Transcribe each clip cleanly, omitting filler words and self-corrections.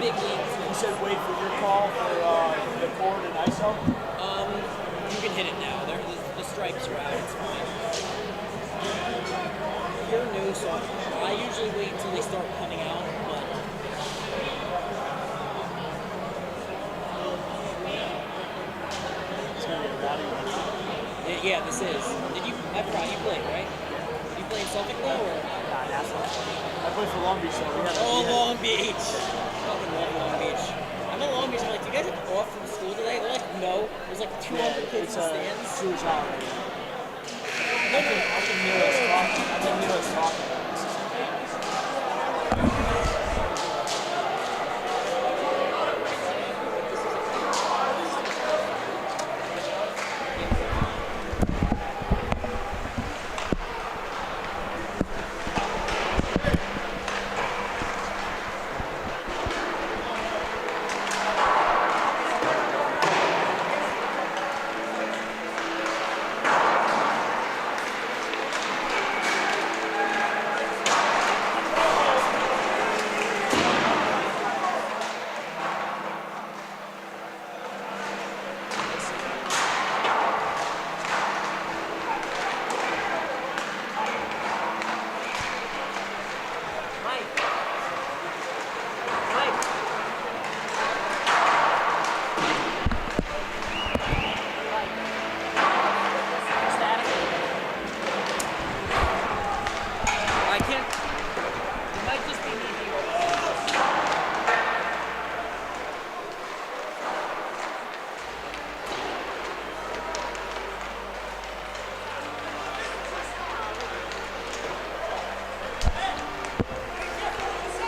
big leagues. You said wait for your call for the cord and ISO? You can hit it now. The stripes are out. It's fine. You're new, so I usually wait until they start coming out, but... It's going to be a rowdy one. Yeah, this is. I forgot, you played, right? You play in Suffolk though, or? Nah, Nassau. I played for Long Beach, though. Long Beach. Fucking love Long Beach. I'm in Long Beach, I'm like, do you guys have off from school today? They're like, no. There's like 200 kids in the stands. It's Jewish holiday. I can hear us talking.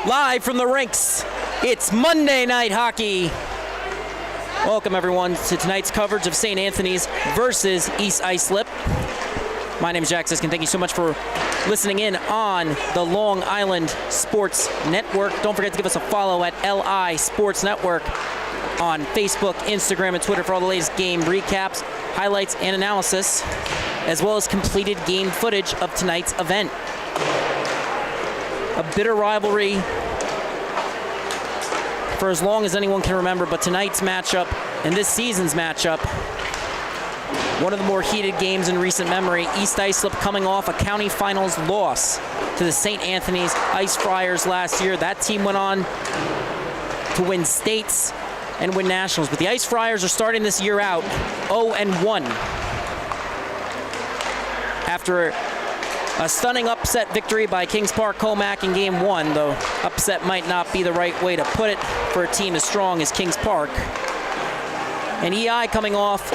Live from the rinks, it's Monday Night Hockey. Welcome everyone to tonight's coverage of St. Anthony's versus East Islip. My name is Jack Siskin. Thank you so much for listening in on the Long Island Sports Network. Don't forget to give us a follow at LI Sports Network on Facebook, Instagram, and Twitter for all the latest game recaps, highlights, and analysis, as well as completed game footage of tonight's event. A bitter rivalry for as long as anyone can remember, but tonight's matchup and this season's matchup, one of the more heated games in recent memory. East Islip coming off a county finals loss to the St. Anthony's Ice Friars last year. That team went on to win states and win nationals, but the Ice Friars are starting this year out 0-1 after a stunning upset victory by Kings Park Comac in Game 1, though upset might not be the right way to put it for a team as strong as Kings Park. And EI coming off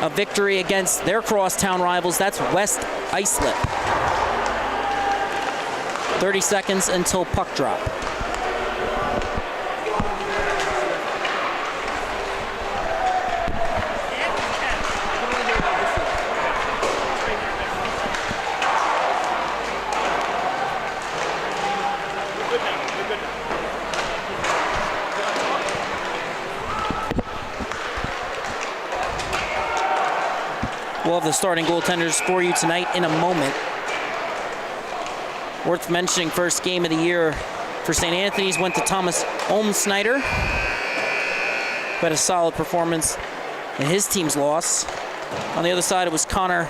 a victory against their crosstown rivals, that's West Islip. 30 seconds until puck drop. We'll have the starting goaltenders for you tonight in a moment. Worth mentioning, first game of the year for St. Anthony's went to Thomas Olmsnyder, who had a solid performance in his team's loss. On the other side, it was Connor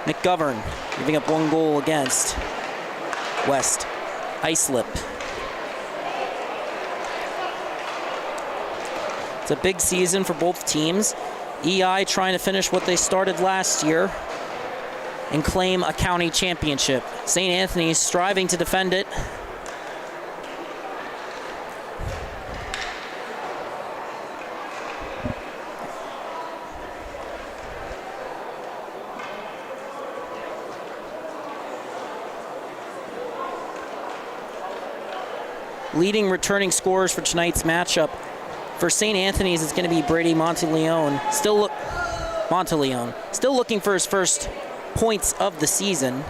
McGovern, giving up 1 goal against West Islip. It's a big season for both teams. EI trying to finish what they started last year and claim a county championship. St. Anthony's striving to defend it. Leading returning scorers for tonight's matchup. For St. Anthony's, it's going to be Brady Monteleone. Still looking for his first points of the season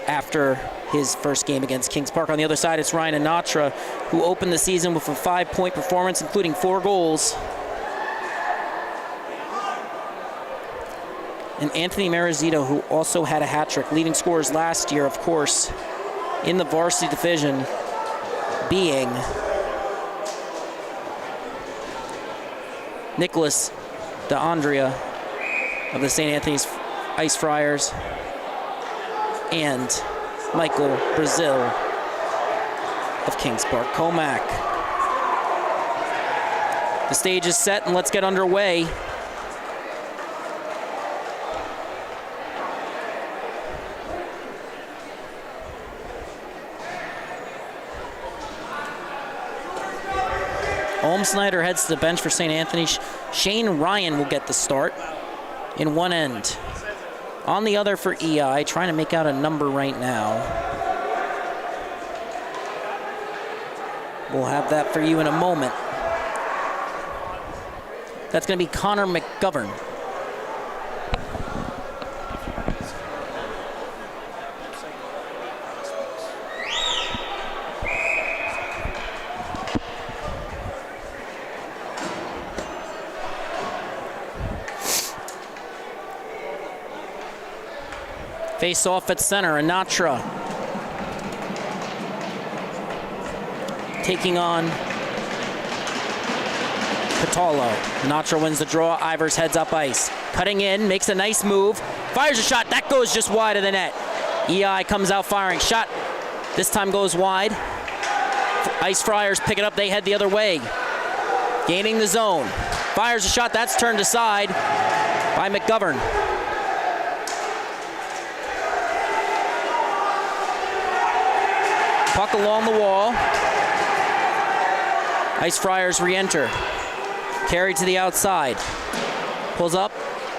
after his first game against Kings Park. On the other side, it's Ryan Anatra, who opened the season with a 5-point performance, including 4 goals. And Anthony Marizito, who also had a hat trick, leading scorers last year, of course, in the varsity division being Nicholas DeAndrea of the St. Anthony's Ice Friars and Michael Brazil of Kings Park Comac. The stage is set and let's get underway. Ohm Snyder heads to the bench for St. Anthony. Shane Ryan will get the start in one end. On the other for EI, trying to make out a number right now. We'll have that for you in a moment. That's going to be Connor McGovern. Face off at center, Anatra taking on Patalo. Anatra wins the draw, Ivers heads up ice. Cutting in, makes a nice move, fires a shot, that goes just wide of the net. EI comes out firing, shot this time goes wide. Ice Friars pick it up, they head the other way. Gaining the zone, fires a shot, that's turned aside by McGovern. Puck along the wall. Ice Friars re-enter. Carried to the outside. Pulls up.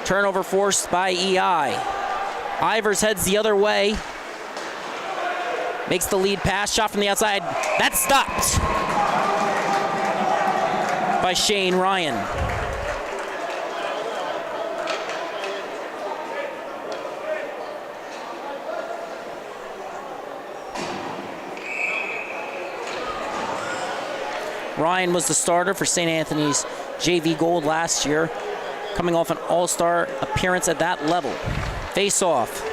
Turnover forced by EI. Ivers heads the other way. Makes the lead pass. Shot from the outside. That's stopped by Shane Ryan. Ryan was the starter for St. Anthony's JV Gold last year, coming off an all-star appearance at that level. Face-off.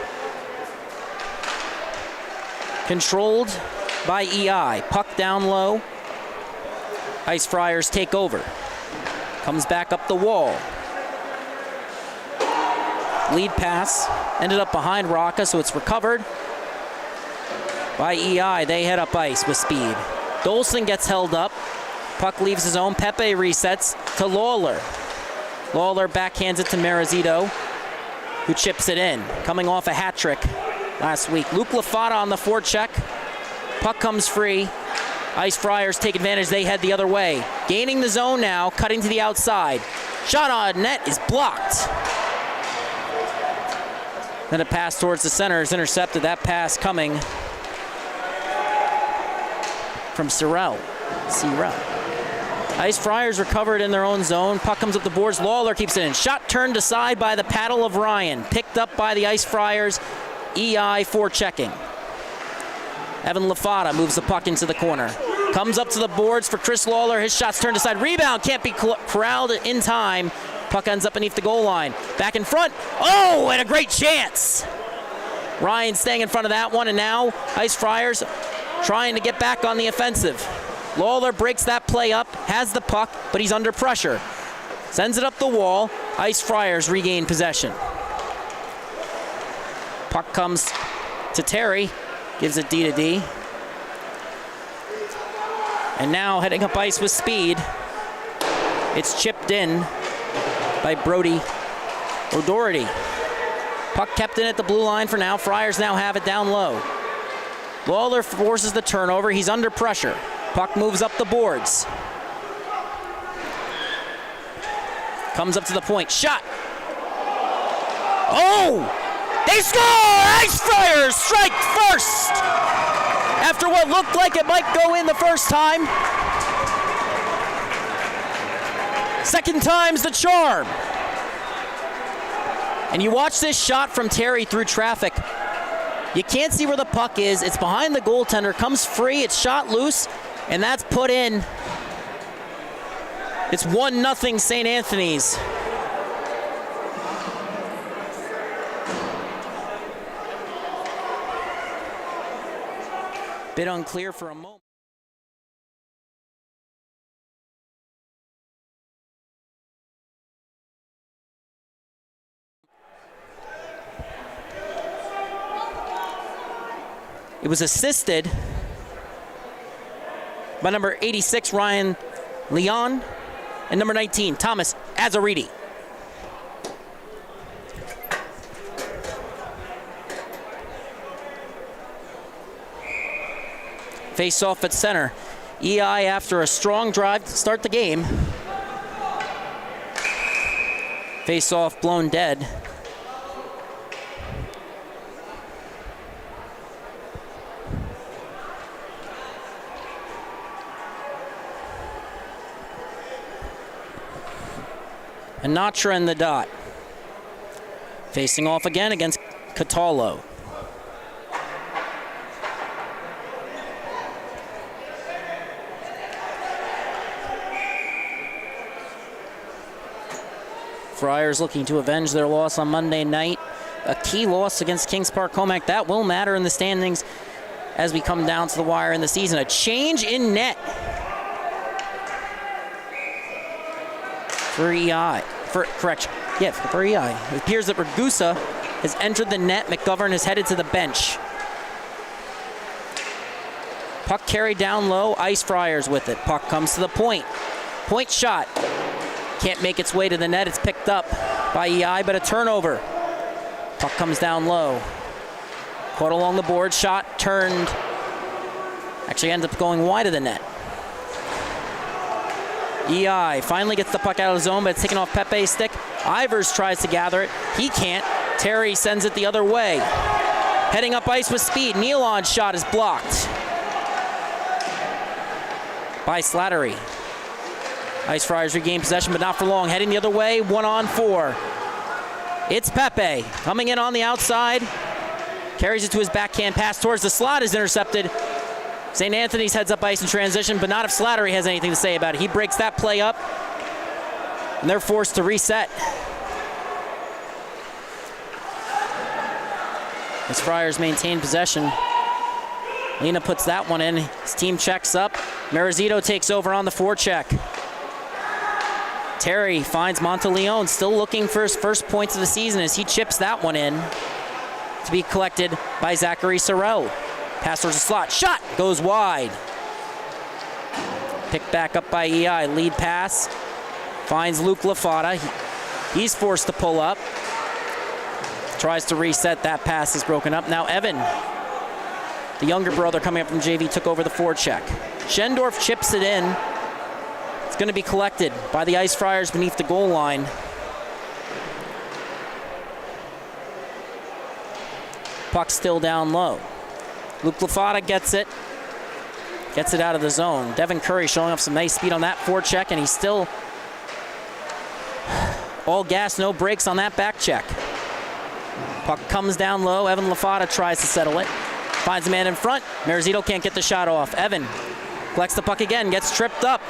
Controlled by EI. Puck down low. Ice Friars take over. Comes back up the wall. Lead pass. Ended up behind Rocca, so it's recovered by EI. They head up ice with speed. Dolson gets held up. Puck leaves his own. Pepe resets to Lawler. Lawler backhands it to Marizito, who chips it in. Coming off a hat trick last week. Luke Lafata on the forecheck. Puck comes free. Ice Friars take advantage. They head the other way. Gaining the zone now, cutting to the outside. Shot on net is blocked. Then a pass towards the center is intercepted. That pass coming from Cyrell. Ice Friars recovered in their own zone. Puck comes up the boards. Lawler keeps it in. Shot turned aside by the paddle of Ryan. Picked up by the Ice Friars. EI forechecking. Evan Lafata moves the puck into the corner. Comes up to the boards for Chris Lawler. His shot's turned aside. Rebound can't be corralled in time. Puck ends up beneath the goal line. Back in front. Oh, and a great chance. Ryan staying in front of that one, and now Ice Friars trying to get back on the offensive. Lawler breaks that play up, has the puck, but he's under pressure. Sends it up the wall. Ice Friars regain possession. Puck comes to Terry, gives it D to D. And now heading up ice with speed. It's chipped in by Brody O'Doherty. Puck kept in at the blue line for now. Friars now have it down low. Lawler forces the turnover. He's under pressure. Puck moves up the boards. Comes up to the point. Shot. Oh! They score! Ice Friars strike first! After what looked like it might go in the first time. Second time's the charm. And you watch this shot from Terry through traffic. You can't see where the puck is. It's behind the goaltender. Comes free. It's shot loose. And that's put in. It's 1-0 St. Anthony's. Bit unclear for a moment. It was assisted by number 86, Ryan Leon, and number 19, Thomas Azariti. Face off at center. EI, after a strong drive to start the game. Face off blown dead. Anatra in the dot. Facing off again against Cataldo. Friars looking to avenge their loss on Monday night. A key loss against Kings Park Comac. That will matter in the standings as we come down to the wire in the season. A change in net for EI. For EI. It appears that Ragusa has entered the net. McGovern is headed to the bench. Puck carried down low. Ice Friars with it. Puck comes to the point. Point shot. Can't make its way to the net. It's picked up by EI, but a turnover. Puck comes down low. Caught along the board. Shot turned. Actually ends up going wide of the net. EI finally gets the puck out of the zone, but it's taken off Pepe's stick. Ivers tries to gather it. He can't. Terry sends it the other way. Heading up ice with speed. Nealon's shot is blocked by Slattery. Ice Friars regain possession, but not for long. Heading the other way, 1-on-4. It's Pepe coming in on the outside. Carries it to his backhand pass towards the slot, is intercepted. St. Anthony's heads up ice in transition, but not if Slattery has anything to say about it. He breaks that play up, and they're forced to reset. As Friars maintain possession. Lena puts that one in. His team checks up. Marizito takes over on the forecheck. Terry finds Monteleone, still looking for his first points of the season as he chips that one in to be collected by Zachary Sorrell. Pass towards the slot. Shot goes wide. Picked back up by EI. Lead pass. Finds Luke LaFata. He's forced to pull up. Tries to reset. That pass is broken up. Now Evan, the younger brother coming up from JV, took over the forecheck. Schendorf chips it in. It's going to be collected by the Ice Friars beneath the goal line. Puck still down low. Luke LaFata gets it out of the zone. Devin Curry showing off some nice speed on that forecheck, and he's still all gas, no brakes on that back check. Puck comes down low. Evan LaFata tries to settle it. Finds a man in front. Marizito can't get the shot off. Evan collects the puck again, gets tripped up.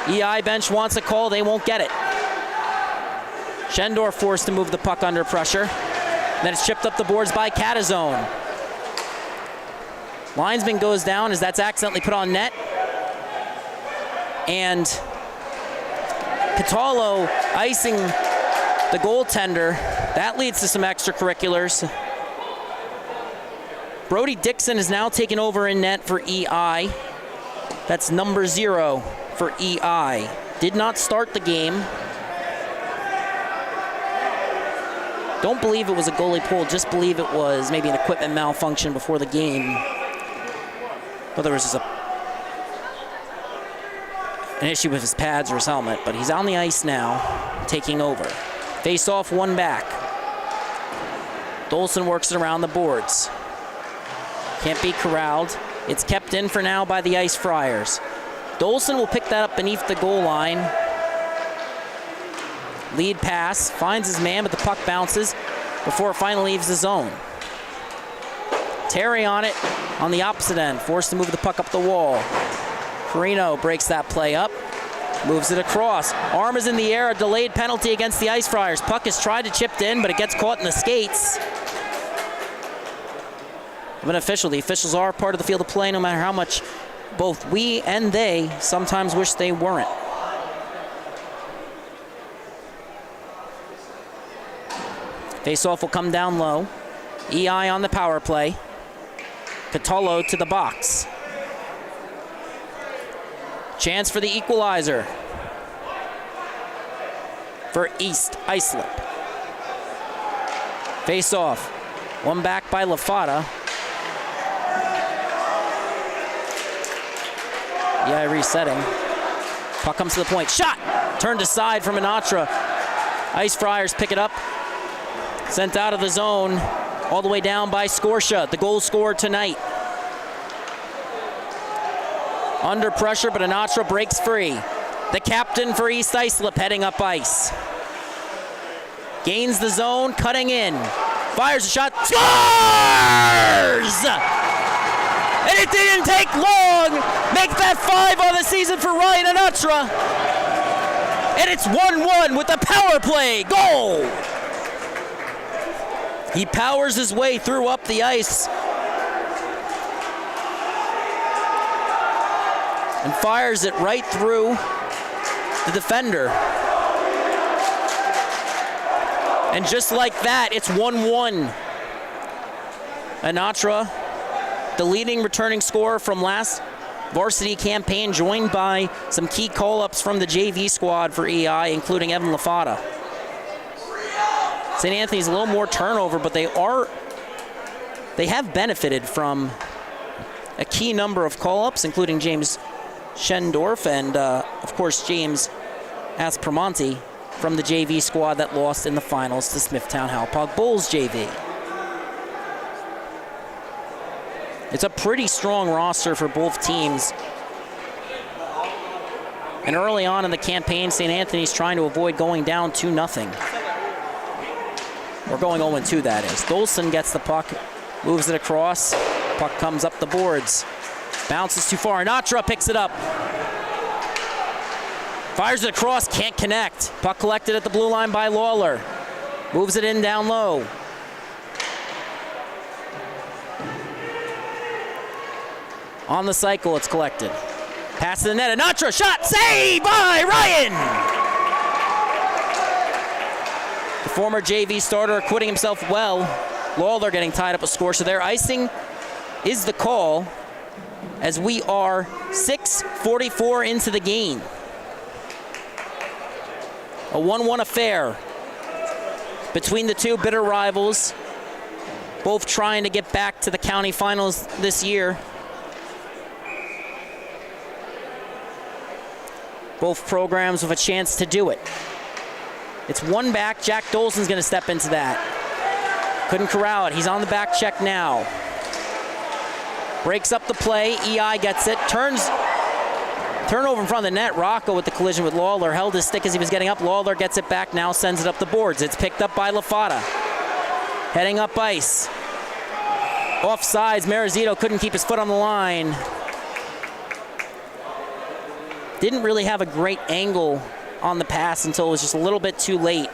EI bench wants a call. They won't get it. Schendorf forced to move the puck under pressure. Then it's chipped up the boards by Catazone. Linesman goes down as that's accidentally put on net. And Cataldo icing the goaltender. That leads to some extracurriculars. Brody Dixon is now taken over in net for EI. That's number 0 for EI. Did not start the game. Don't believe it was a goalie pull, just believe it was maybe an equipment malfunction before the game. Well, there was just an issue with his pads or his helmet, but he's on the ice now, taking over. Face off, one back. Dolson works it around the boards. Can't be corralled. It's kept in for now by the Ice Friars. Dolson will pick that up beneath the goal line. Lead pass, finds his man, but the puck bounces before it finally leaves the zone. Terry on it on the opposite end, forced to move the puck up the wall. Carino breaks that play up, moves it across. Arm is in the air, a delayed penalty against the Ice Friars. Puck is tried to chip in, but it gets caught in the skates. of an official. The officials are part of the field of play, no matter how much both we and they sometimes wish they weren't. Face-off will come down low. EI on the power play. Catolo to the box. Chance for the equalizer for East Islip. Face-off. One back by Lafata. Yeah, resetting. Puck comes to the point. Shot! Turned aside from Anatra. Ice Friars pick it up. Sent out of the zone. All the way down by SCHSHL, the goal scorer tonight. Under pressure, but Anatra breaks free. The captain for East Islip heading up ice. Gains the zone, cutting in. Fires a shot, scores! And it didn't take long. Make that 5 on the season for Ryan Anatra. And it's 1-1 with the power play goal. He powers his way through up the ice and fires it right through the defender. And just like that, it's 1-1. Anatra, the leading returning scorer from last varsity campaign, joined by some key call-ups from the JV squad for EI, including Evan Lafata. St. Anthony's a little more turnover, but they have benefited from a key number of call-ups, including James Schendorf and, of course, James Aspromonte from the JV squad that lost in the finals to Smithtown Hauppauge Bulls JV. It's a pretty strong roster for both teams. And early on in the campaign, St. Anthony's trying to avoid going down 2-0. We're going 0-2, that is. Dolson gets the puck, moves it across. Puck comes up the boards. Bounces too far. Anatra picks it up. Fires it across, can't connect. Puck collected at the blue line by Lawler. Moves it in down low. On the cycle, it's collected. Pass to the net. Anatra, shot, save by Ryan! The former JV starter acquitting himself well. Lawler getting tied up a score, so their icing is the call as we are 6:44 into the game. A 1-1 affair between the two bitter rivals, both trying to get back to the county finals this year. Both programs with a chance to do it. It's one back. Jack Dolson's going to step into that. Couldn't corral it. He's on the back check now. Breaks up the play. EI gets it. Turnover in front of the net. Rocco with the collision with Lawler. Held his stick as he was getting up. Lawler gets it back now. Sends it up the boards. It's picked up by Lafata. Heading up ice. Offsides. Marizito couldn't keep his foot on the line. Didn't really have a great angle on the pass until it was just a little bit too late.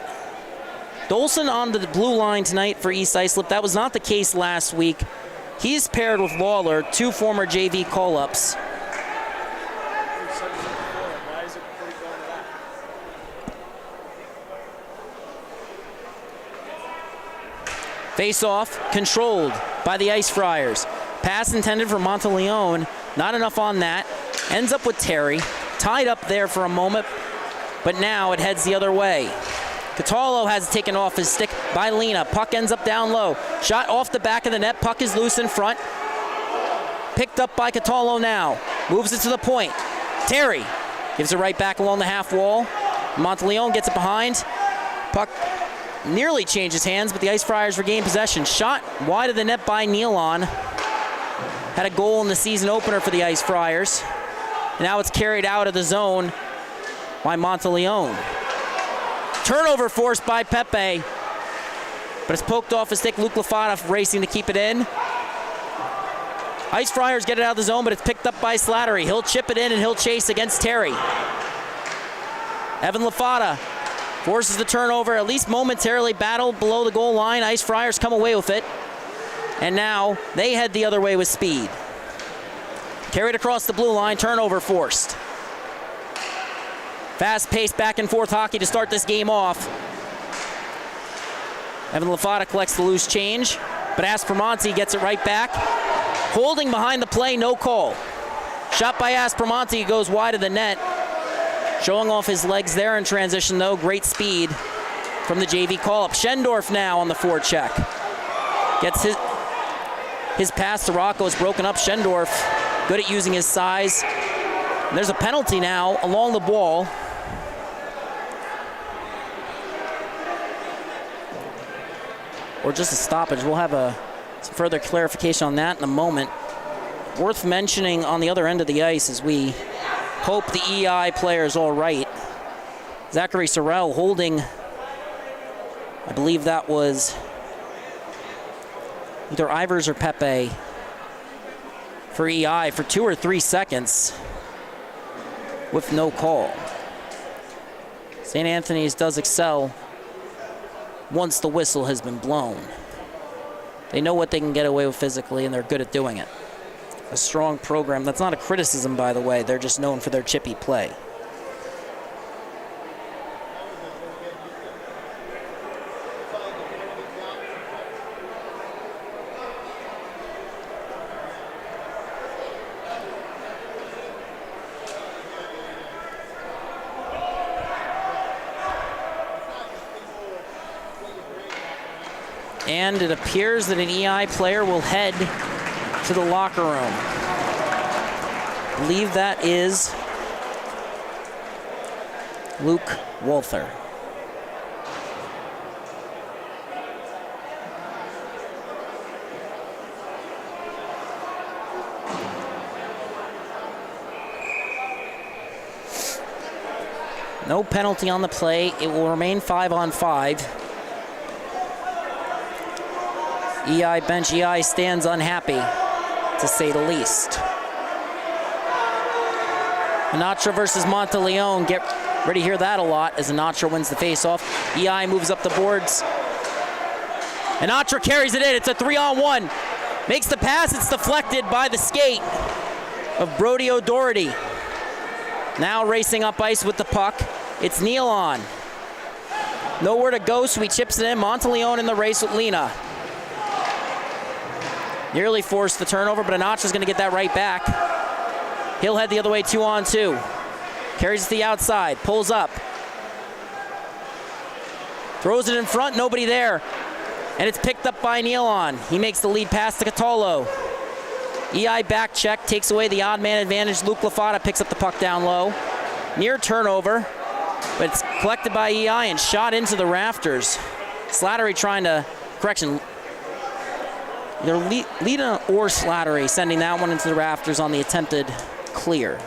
Dolson on the blue line tonight for East Islip. That was not the case last week. He's paired with Lawler, two former JV call-ups. Face-off controlled by the Ice Friars. Pass intended for Monteleone. Not enough on that. Ends up with Terry. Tied up there for a moment, but now it heads the other way. Catalo has it taken off his stick by Lena. Puck ends up down low. Shot off the back of the net. Puck is loose in front. Picked up by Catalo now. Moves it to the point. Terry gives it right back along the half wall. Monteleone gets it behind. Puck nearly changes hands, but the Ice Friars regain possession. Shot wide of the net by Nealon. Had a goal in the season opener for the Ice Friars. Now it's carried out of the zone by Monteleone. Turnover forced by Pepe, but it's poked off his stick. Luke Lafata racing to keep it in. Ice Friars get it out of the zone, but it's picked up by Slattery. He'll chip it in and he'll chase against Terry. Evan Lafata forces the turnover, at least momentarily battled below the goal line. Ice Friars come away with it. And now they head the other way with speed. Carried across the blue line, turnover forced. Fast-paced back and forth hockey to start this game off. Evan Lafata collects the loose change, but Aspromonte gets it right back. Holding behind the play, no call. Shot by Aspromonte goes wide of the net. Showing off his legs there in transition though, great speed from the JV call-up. Schendorf now on the forecheck. Gets his pass to Rocco is broken up. Schendorf, good at using his size. And there's a penalty now along the wall. Or just a stoppage. We'll have some further clarification on that in a moment. Worth mentioning on the other end of the ice as we hope the EI player is all right. Zachary Sorrell holding, I believe that was either Ivers or Pepe for EI for 2 or 3 seconds with no call. St. Anthony's does excel once the whistle has been blown. They know what they can get away with physically, and they're good at doing it. A strong program. That's not a criticism, by the way. They're just known for their chippy play. And it appears that an EI player will head to the locker room. I believe that is Luke Walther. No penalty on the play. It will remain 5-on-5. EI bench, EI stands unhappy, to say the least. Anatra versus Monteleone. Get ready to hear that a lot as Anatra wins the faceoff. EI moves up the boards. Anatra carries it in. It's a 3-on-1. Makes the pass. It's deflected by the skate of Brody O'Doherty. Now racing up ice with the puck. It's Neal on. Nowhere to go, so he chips it in. Monteleone in the race with Lena. Nearly forced the turnover, but Anatra's going to get that right back. He'll head the other way, 2-on-2. Carries it to the outside, pulls up. Throws it in front, nobody there. And it's picked up by Nealon. He makes the lead pass to Catolo. EI back check, takes away the odd man advantage. Luke Lafata picks up the puck down low. Near turnover, but it's collected by EI and shot into the rafters. Slattery trying to, correction, either Lena or Slattery sending that one into the rafters on the attempted clear.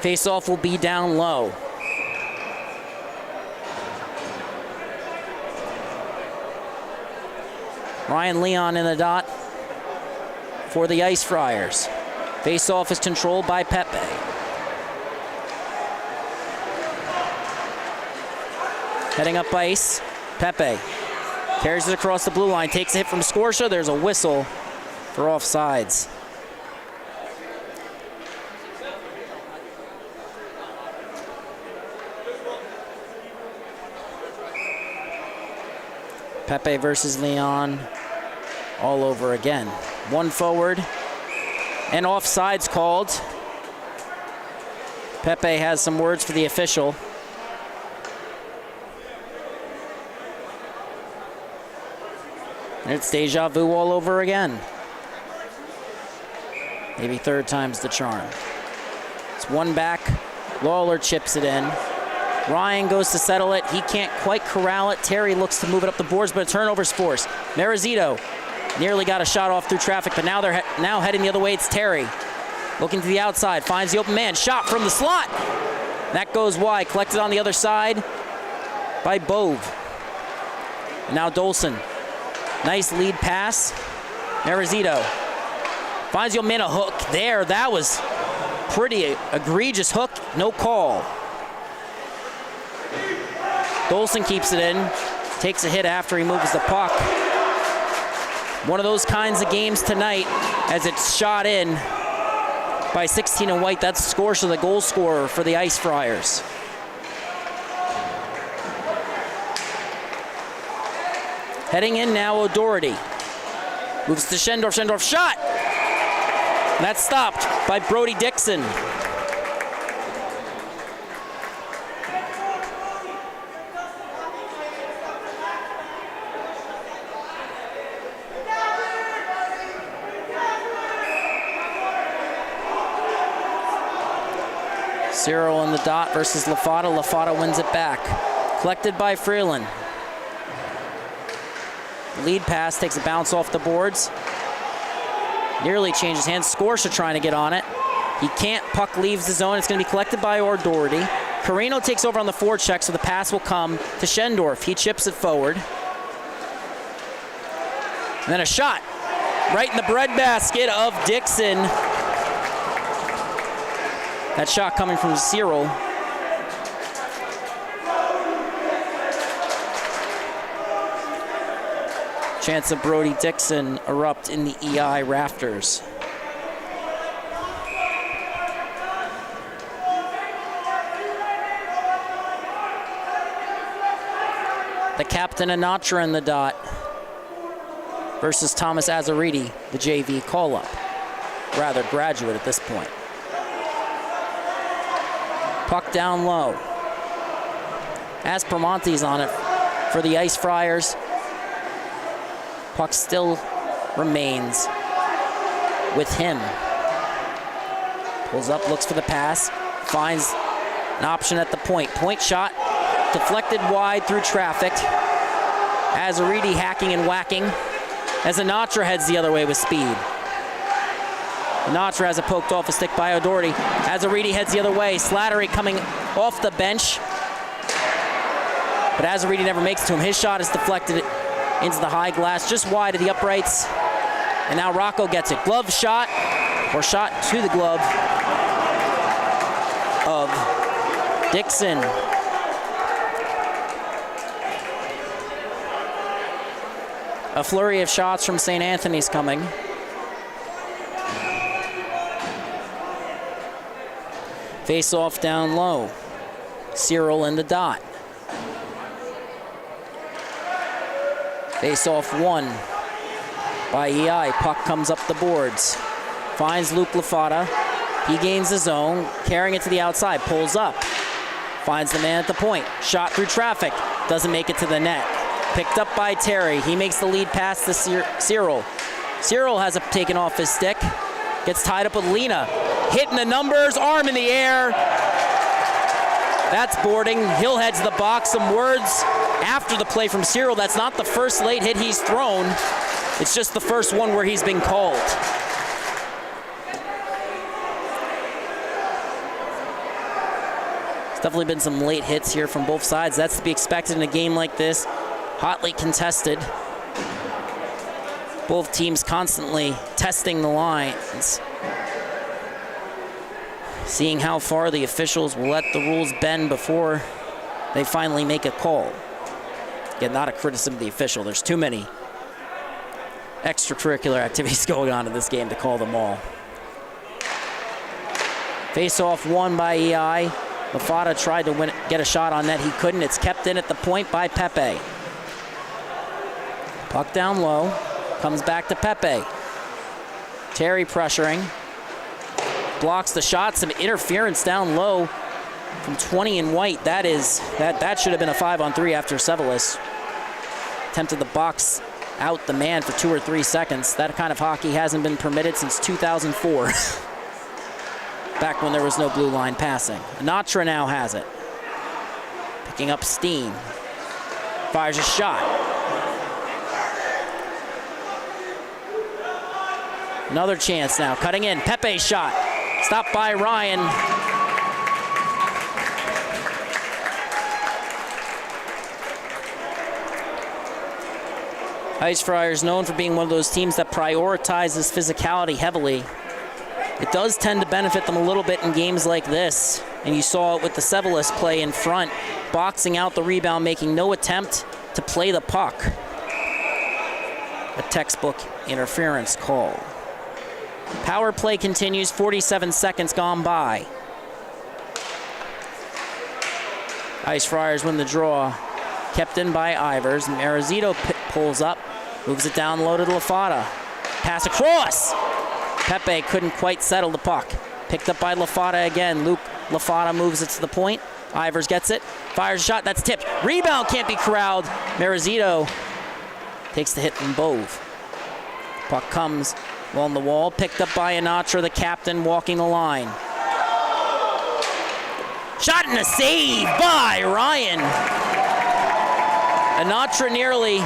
Face-off will be down low. Ryan Leon in the dot for the Ice Friars. Face-off is controlled by Pepe. Heading up ice, Pepe. Carries it across the blue line, takes a hit from Scorsha. There's a whistle for offsides. Pepe versus Leon all over again. One forward and offsides called. Pepe has some words for the official. And it's deja vu all over again. Maybe third time's the charm. It's one back. Lawler chips it in. Ryan goes to settle it. He can't quite corral it. Terry looks to move it up the boards, but a turnover's forced. Marizito nearly got a shot off through traffic, but now they're now heading the other way. It's Terry. Looking to the outside, finds the open man. Shot from the slot. That goes wide. Collected on the other side by Bove. And now Dolson. Nice lead pass. Marizito finds the open man, a hook there. That was pretty egregious hook. No call. Dolson keeps it in. Takes a hit after he moves the puck. One of those kinds of games tonight as it's shot in by 16 and white. That's Scorsha, the goal scorer for the Ice Friars. Heading in now, O'Doherty. Moves to Schendorf. Schendorf shot. That's stopped by Brody Dixon. Cyril on the dot versus Lafata. Lafata wins it back. Collected by Freeland. Lead pass takes a bounce off the boards. Nearly changes hands. Scorsha trying to get on it. He can't. Puck leaves the zone. It's going to be collected by O'Doherty. Carino takes over on the forecheck, so the pass will come to Schendorf. He chips it forward. And then a shot right in the breadbasket of Dixon. That shot coming from Cyril. Chance of Brody Dixon erupt in the EI rafters. The captain Anatra in the dot versus Thomas Azariti, the JV call-up. Rather graduate at this point. Puck down low. Aspromonte's on it for the Ice Friars. Puck still remains with him. Pulls up, looks for the pass, finds an option at the point. Point shot, deflected wide through traffic. Azariti hacking and whacking as Anatra heads the other way with speed. Anatra has it poked off a stick by O'Doherty. Azariti heads the other way. Slattery coming off the bench. But Azariti never makes it to him. His shot is deflected into the high glass, just wide of the uprights. And now Rocco gets it. Glove shot, or shot to the glove of Dixon. A flurry of shots from St. Anthony's coming. Face off down low. Cyril in the dot. Face off one by EI. Puck comes up the boards. Finds Luke Lafata. He gains the zone, carrying it to the outside. Pulls up. Finds the man at the point. Shot through traffic. Doesn't make it to the net. Picked up by Terry. He makes the lead pass to Cyril. Cyril has it taken off his stick. Gets tied up with Lena. Hitting the numbers, arm in the air. That's boarding. Hill heads the box. Some words after the play from Cyril. That's not the first late hit he's thrown. It's just the first one where he's been called. There's definitely been some late hits here from both sides. That's to be expected in a game like this. Hotly contested. Both teams constantly testing the lines. Seeing how far the officials will let the rules bend before they finally make a call. Again, not a criticism of the official. There's too many extracurricular activities going on in this game to call them all. Face-off won by EI. Lafata tried to get a shot on net. He couldn't. It's kept in at the point by Pepe. Puck down low. Comes back to Pepe. Terry pressuring. Blocks the shot. Some interference down low from 20 and white. That should have been a 5-on-3 after Sevelis attempted to box out the man for 2 or 3 seconds. That kind of hockey hasn't been permitted since 2004. Back when there was no blue line passing. Anatra now has it. Picking up steam. Fires a shot. Another chance now. Cutting in. Pepe's shot. Stopped by Ryan. Ice Friars known for being one of those teams that prioritizes physicality heavily. It does tend to benefit them a little bit in games like this. And you saw it with the Sevelis play in front, boxing out the rebound, making no attempt to play the puck. a textbook interference call. Power play continues, 47 seconds gone by. Ice Friars win the draw. Kept in by Ivers. Marizito pulls up, moves it down low to LaFata. Pass across. Pepe couldn't quite settle the puck. Picked up by LaFata again. Luke LaFata moves it to the point. Ivers gets it, fires a shot, that's tipped. Rebound can't be corralled. Marizito takes the hit from Bove. Puck comes along the wall, picked up by Anatra, the captain, walking the line. Shot and a save by Ryan. Anatra nearly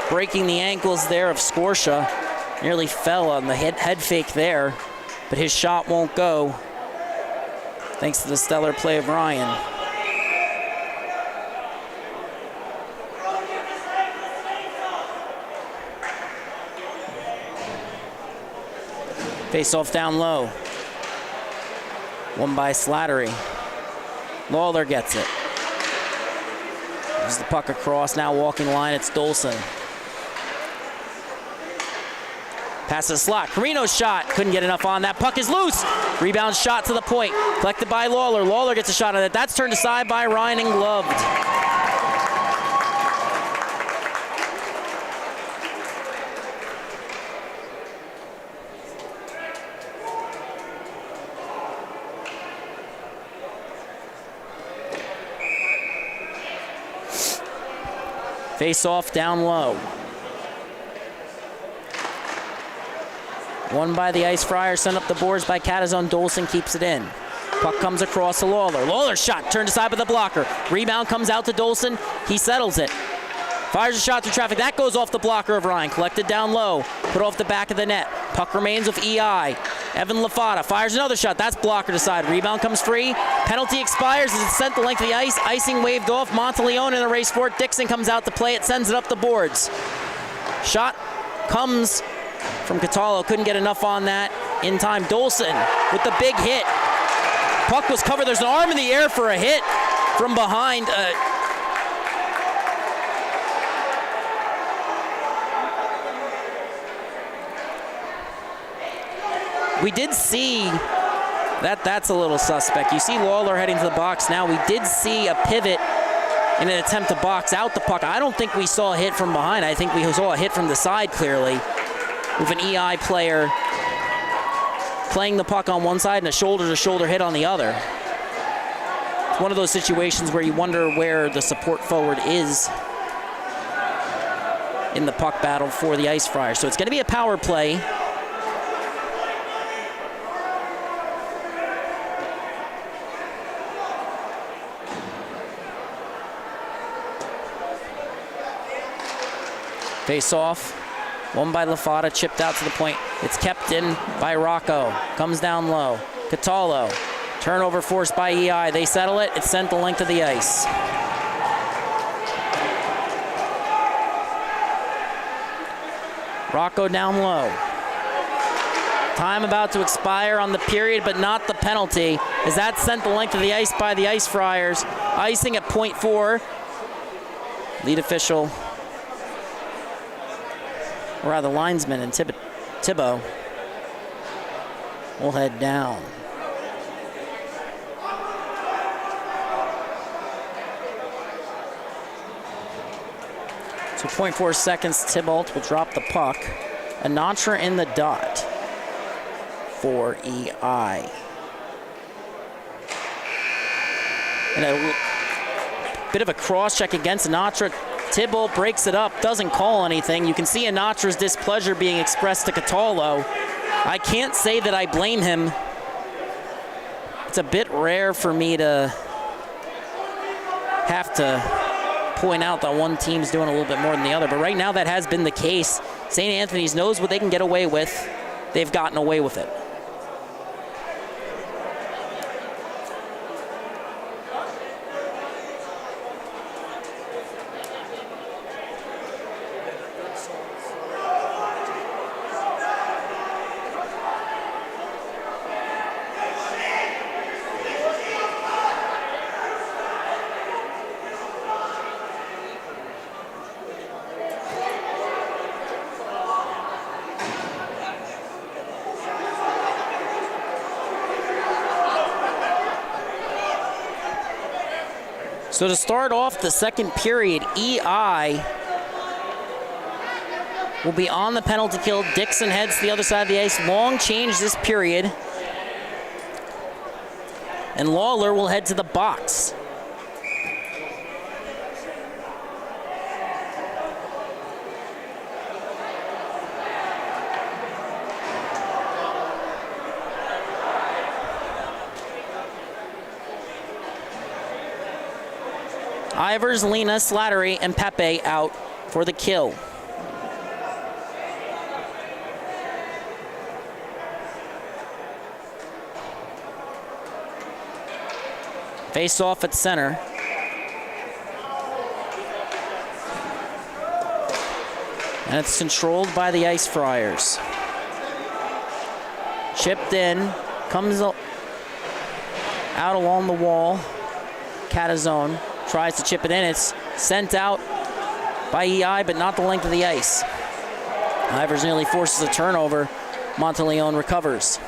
breaking the ankles there of Scorsha. Nearly fell on the head fake there, but his shot won't go, thanks to the stellar play of Ryan. Face-off down low. Won by Slattery. Lawler gets it. There's the puck across, now walking line, it's Dolson. Pass to the slot, Carino's shot, couldn't get enough on that, puck is loose. Rebound shot to the point, collected by Lawler. Lawler gets a shot on it, that's turned aside by Ryan and gloved. Face off down low. Won by the Ice Friars, sent up the boards by Catazon. Dolson keeps it in. Puck comes across to Lawler. Lawler's shot turned aside by the blocker. Rebound comes out to Dolson. He settles it. Fires a shot through traffic. That goes off the blocker of Ryan. Collected down low. Put off the back of the net. Puck remains with EI. Evan LaFata fires another shot. That's blocker to side. Rebound comes free. Penalty expires as it's sent the length of the ice. Icing waved off. Monteleone in the race for it. Dixon comes out to play it. Sends it up the boards. Shot comes from Catallo. Couldn't get enough on that in time. Dolson with the big hit. Puck was covered. There's an arm in the air for a hit from behind. We did see that's a little suspect. You see Lawler heading to the box now. We did see a pivot in an attempt to box out the puck. I don't think we saw a hit from behind. I think we saw a hit from the side clearly, with an EI player playing the puck on one side and a shoulder-to-shoulder hit on the other. It's one of those situations where you wonder where the support forward is in the puck battle for the Ice Friars. So it's going to be a power play. Face off. Won by LaFata, chipped out to the point. It's kept in by Rocco. Comes down low. Catallo. Turnover forced by EI. They settle it. It's sent the length of the ice. Rocco down low. Time about to expire on the period, but not the penalty, as that sent the length of the ice by the Ice Friars. Icing at .4. Lead official, or rather linesman and Thibault, will head down. So 0.4 seconds, Thibault will drop the puck. Anatra in the dot for EI. And a bit of a cross check against Anatra. Thibault breaks it up, doesn't call anything. You can see Anatra's displeasure being expressed to Catallo. I can't say that I blame him. It's a bit rare for me to have to point out that one team's doing a little bit more than the other, but right now that has been the case. St. Anthony's knows what they can get away with. They've gotten away with it. So to start off the second period, EI will be on the penalty kill. Dixon heads to the other side of the ice. Long change this period. And Lawler will head to the box. Ivers, Lena, Slattery, and Pepe out for the kill. Face off at center. And it's controlled by the Ice Friars. Chipped in, comes out along the wall. Catazone tries to chip it in. It's sent out by EI, but not the length of the ice. Ivers nearly forces a turnover. Monteleone recovers.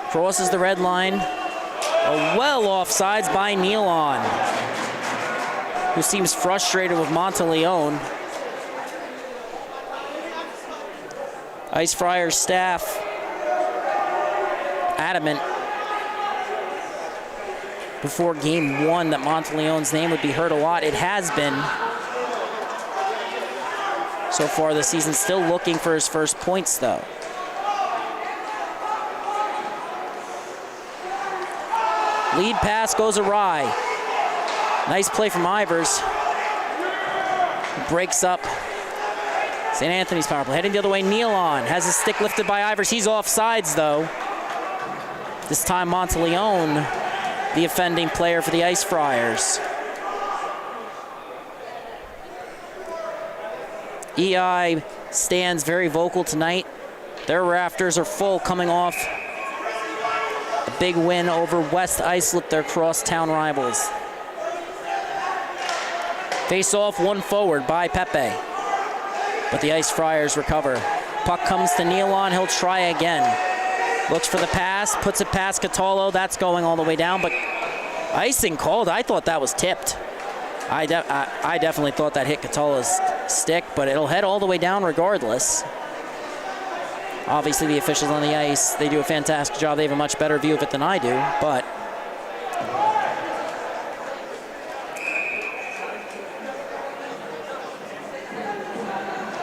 Crosses the red line. Well offsides by Nealon, who seems frustrated with Monteleone. Ice Friars staff adamant before game one that Monteleone's name would be heard a lot. It has been so far this season. Still looking for his first points, though. Lead pass goes awry. Nice play from Ivers. Breaks up St. Anthony's power play. Heading the other way, Nealon has his stick lifted by Ivers. He's offsides, though. This time, Monteleone, the offending player for the Ice Friars. EI stands very vocal tonight. Their rafters are full, coming off a big win over West Islip, their crosstown rivals. Face off, one forward by Pepe, but the Ice Friars recover. Puck comes to Nealon, he'll try again. Looks for the pass, puts it past Catallo. That's going all the way down, but icing called. I thought that was tipped. I definitely thought that hit Catallo's stick, but it'll head all the way down regardless. Obviously, the officials on the ice, they do a fantastic job. They have a much better view of it than I do, but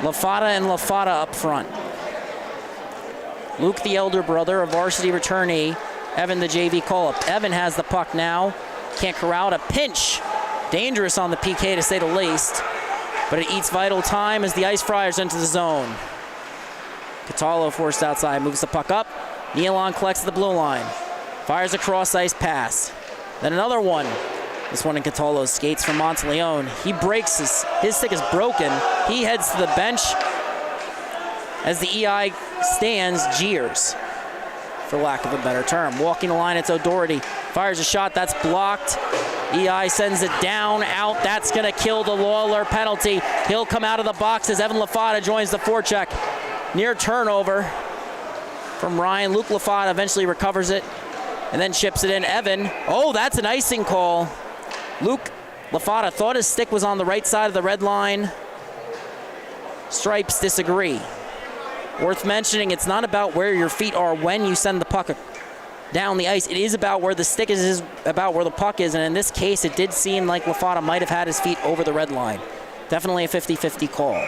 Lafata and Lafata up front. Luke, the elder brother, a varsity returnee. Evan, the JV call-up. Evan has the puck now. Can't corral it. A pinch. Dangerous on the PK, to say the least. But it eats vital time as the Ice Friars enter the zone. Catallo forced outside, moves the puck up. Nealon collects the blue line. Fires a cross-ice pass. Then another one. This one in Catallo's skates from Monteleone. He breaks, his stick is broken. He heads to the bench as the EI stands jeers, for lack of a better term. Walking the line, it's O'Doherty. Fires a shot, that's blocked. EI sends it down, out. That's gonna kill the Lawler penalty. He'll come out of the box as Evan Lafata joins the forecheck. Near turnover from Ryan. Luke Lafata eventually recovers it and then chips it in. Evan, oh, that's an icing call. Luke Lafata thought his stick was on the right side of the red line. Stripes disagree. Worth mentioning, it's not about where your feet are when you send the puck down the ice. It is about where the stick is about where the puck is, and in this case, it did seem like Lafata might have had his feet over the red line. Definitely a 50-50 call.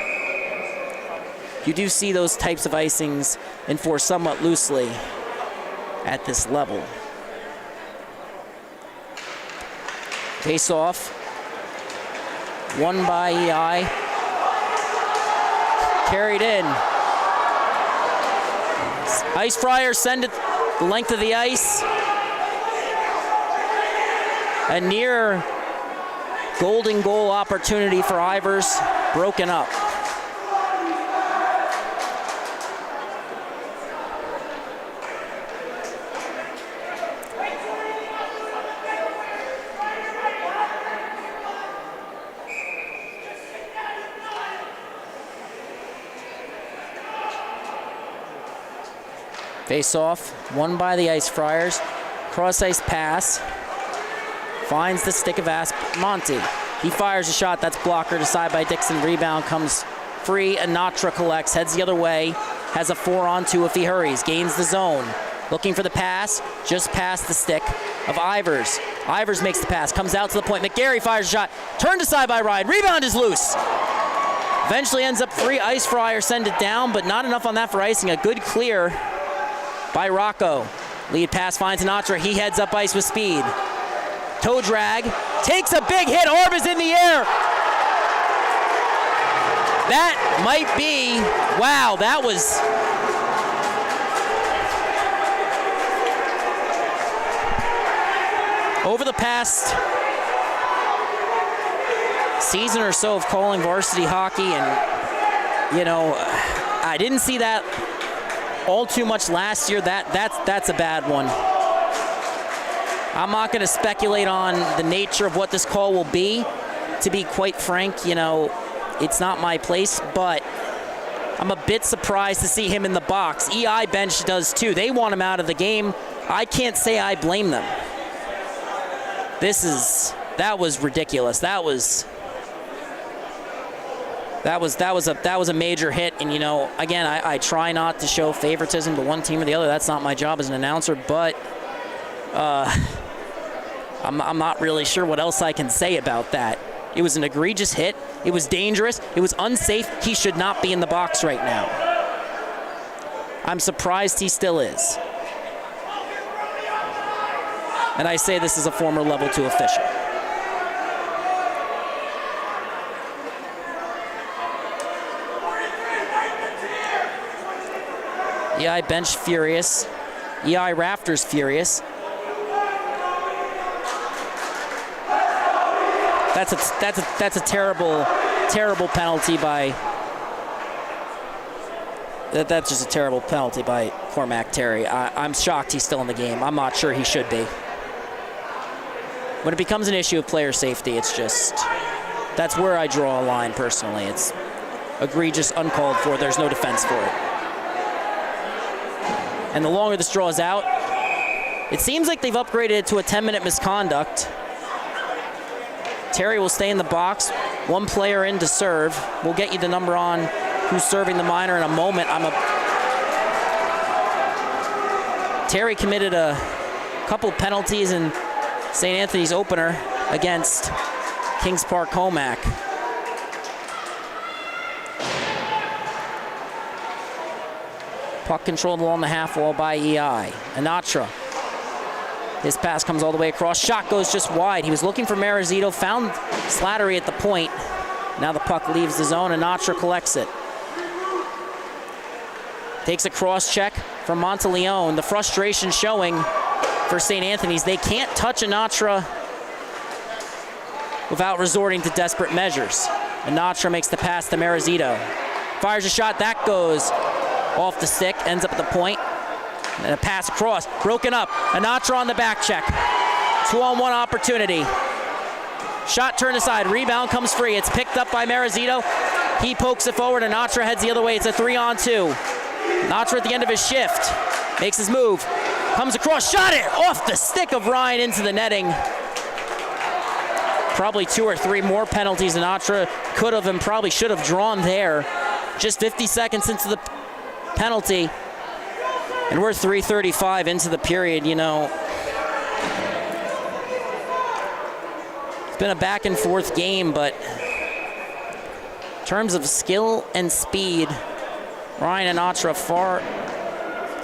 You do see those types of icings enforced somewhat loosely at this level. Face off. Won by EI. Carried in. Ice Friars send it the length of the ice. A near golden goal opportunity for Ivers, broken up. Face off, won by the Ice Friars. Cross ice pass. finds the stick of Asmonte. He fires a shot, that's blocker to side by Dixon. Rebound comes free, Anatra collects, heads the other way, has a 4-on-2 if he hurries, gains the zone. Looking for the pass, just past the stick of Ivers. Ivers makes the pass, comes out to the point. McGarry fires a shot, turned aside by Ryan. Rebound is loose. Eventually ends up free. Ice Fryer send it down, but not enough on that for icing. A good clear by Rocco. Lead pass finds Anatra. He heads up ice with speed. Toe drag, takes a big hit. Orb is in the air. That might be, wow, that was... Over the past season or so of calling varsity hockey, and you know, I didn't see that all too much last year. That's a bad one. I'm not going to speculate on the nature of what this call will be. To be quite frank, you know, it's not my place, but I'm a bit surprised to see him in the box. EI bench does too. They want him out of the game. I can't say I blame them. That was ridiculous. That was a major hit. And you know, again, I try not to show favoritism to one team or the other. That's not my job as an announcer. But I'm not really sure what else I can say about that. It was an egregious hit. It was dangerous. It was unsafe. He should not be in the box right now. I'm surprised he still is. And I say this is a former level 2 official. EI bench furious. EI rafters furious. That's a terrible penalty by. That's just a terrible penalty by Cormac Terry. I'm shocked he's still in the game. I'm not sure he should be. When it becomes an issue of player safety, it's just, that's where I draw a line personally. It's egregious, uncalled for, there's no defense for it. And the longer this draws out, it seems like they've upgraded it to a 10-minute misconduct. Terry will stay in the box, one player in to serve. We'll get you the number on who's serving the minor in a moment. Terry committed a couple penalties in St. Anthony's opener against Kings Park Comac. Puck controlled along the half wall by EI. Anatra. His pass comes all the way across. Shot goes just wide. He was looking for Marizito, found Slattery at the point. Now the puck leaves the zone. Anatra collects it. Takes a cross check from Monteleone. The frustration showing for St. Anthony's. They can't touch Anatra without resorting to desperate measures. Anatra makes the pass to Marizito. Fires a shot, that goes off the stick, ends up at the point. And a pass across, broken up. Anatra on the back check. 2-on-1 opportunity. Shot turned aside, rebound comes free. It's picked up by Marizito. He pokes it forward, Anatra heads the other way. It's a 3-on-2. Anatra at the end of his shift. Makes his move. Comes across, shot it off the stick of Ryan into the netting. Probably 2 or 3 more penalties Anatra could have and probably should have drawn there. Just 50 seconds into the penalty. And we're 3:35 into the period, you know. It's been a back and forth game, but in terms of skill and speed, Ryan Anatra far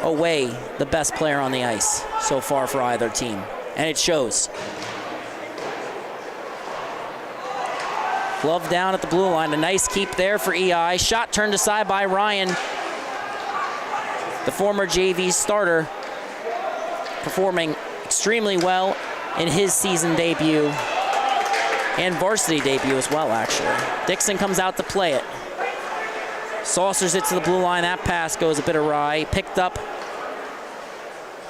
away the best player on the ice so far for either team, and it shows. Glove down at the blue line, a nice keep there for EI. Shot turned aside by Ryan, the former JV starter, performing extremely well in his season debut and varsity debut as well, actually. Dixon comes out to play it. Saucers it to the blue line. That pass goes a bit awry. Picked up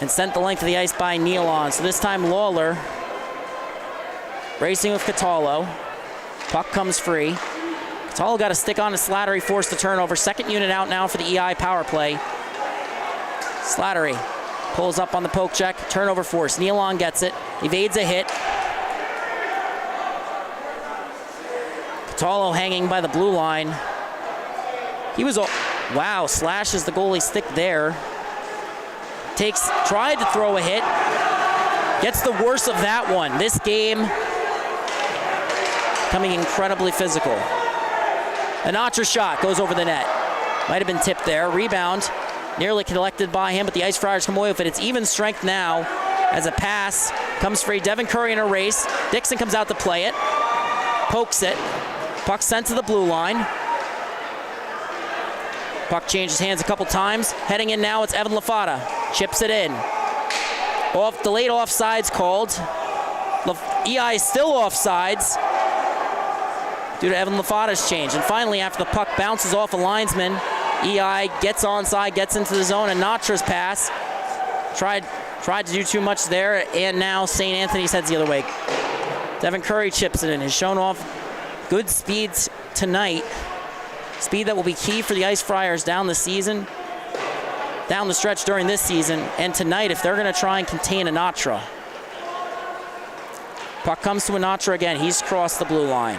and sent the length of the ice by Nealon. So this time Lawler racing with Catallo. Puck comes free. Catallo got a stick on to Slattery, forced the turnover. Second unit out now for the EI power play. Slattery pulls up on the poke check. Turnover force. Nealon gets it. Evades a hit. Talo hanging by the blue line. He was, wow, slashes the goalie stick there. Tried to throw a hit. Gets the worst of that one. This game coming incredibly physical. Anatra's shot goes over the net. Might have been tipped there. Rebound nearly collected by him, but the Ice Friars come away with it. It's even strength now as a pass comes free. Devin Curry in a race. Dixon comes out to play it. Pokes it. Puck sent to the blue line. Puck changes hands a couple times. Heading in now, it's Evan Lafata. Chips it in. Delayed offsides called. EI is still offsides due to Evan Lafata's change. And finally, after the puck bounces off a linesman, EI gets onside, gets into the zone, and Natra's pass. Tried to do too much there, and now St. Anthony's heads the other way. Devin Curry chips it in. Has shown off good speed tonight. Speed that will be key for the Ice Friars down the stretch during this season, and tonight if they're going to try and contain Anatra. Puck comes to Anatra again. He's crossed the blue line.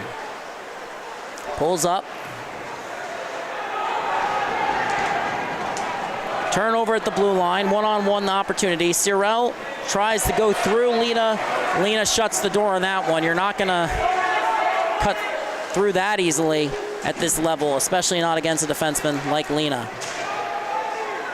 Pulls up. Turnover at the blue line. One-on-one the opportunity. Cyril tries to go through Lena. Lena shuts the door on that one. You're not going to cut through that easily at this level, especially not against a defenseman like Lena.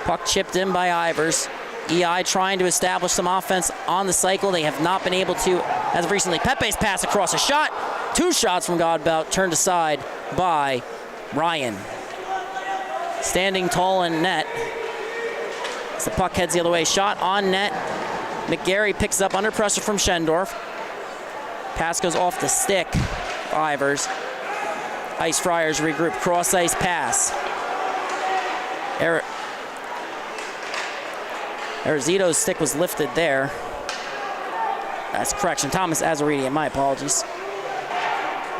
Puck chipped in by Ivers. EI trying to establish some offense on the cycle. They have not been able to as of recently. Pepe's pass across a shot. 2 shots from Godbout, turned aside by Ryan. Standing tall in net. As the puck heads the other way. Shot on net. McGarry picks up under pressure from Schendorf. Pass goes off the stick. Ivers. Ice Friars regroup. Cross-ice pass. Erizito's stick was lifted there. That's correction. Thomas Azaridi, my apologies.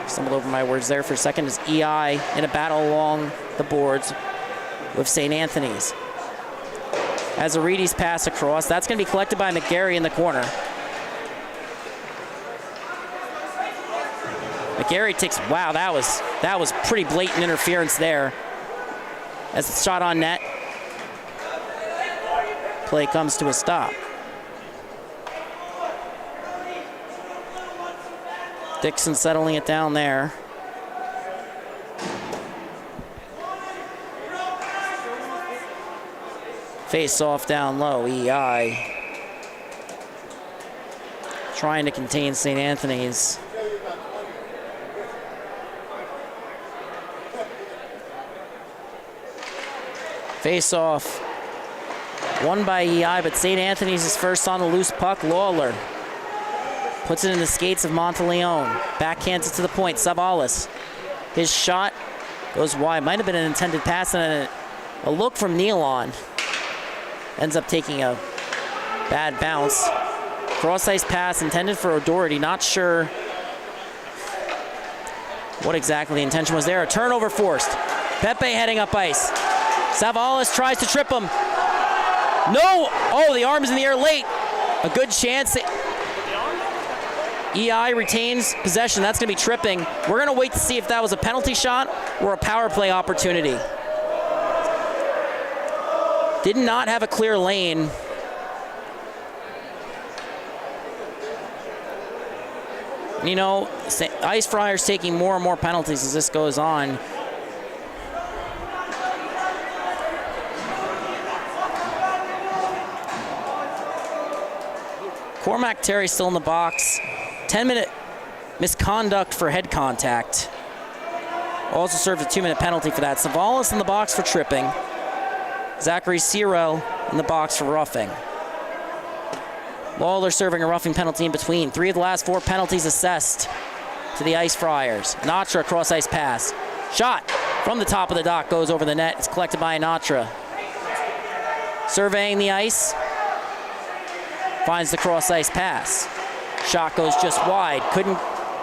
Stumbled over my words there for a second. As EI in a battle along the boards with St. Anthony's. Azaridi's pass across. That's going to be collected by McGarry in the corner. McGarry takes, wow, that was pretty blatant interference there. As the shot on net. Play comes to a stop. Dixon settling it down there. Face off down low, EI. Trying to contain St. Anthony's. Face off. Won by EI, but St. Anthony's is first on the loose puck. Lawler puts it in the skates of Monteleone. Backhands it to the point. Savalas. His shot goes wide. Might have been an intended pass and a look from Nealon. Ends up taking a bad bounce. Cross-ice pass intended for O'Doherty. Not sure what exactly the intention was there. A turnover forced. Pepe heading up ice. Savalas tries to trip him. No! Oh, the arm is in the air late. A good chance. EI retains possession. That's going to be tripping. We're going to wait to see if that was a penalty shot or a power play opportunity. Did not have a clear lane. You know, Ice Friars taking more and more penalties as this goes on. Cormac Terry still in the box. 10-minute misconduct for head contact. Also served a 2-minute penalty for that. Savalas in the box for tripping. Zachary Cyril in the box for roughing. Lawler serving a roughing penalty in between. 3 of the last 4 penalties assessed to the Ice Friars. Anatra cross-ice pass. Shot from the top of the dock goes over the net. It's collected by Anatra. Surveying the ice. Finds the cross-ice pass. Shot goes just wide.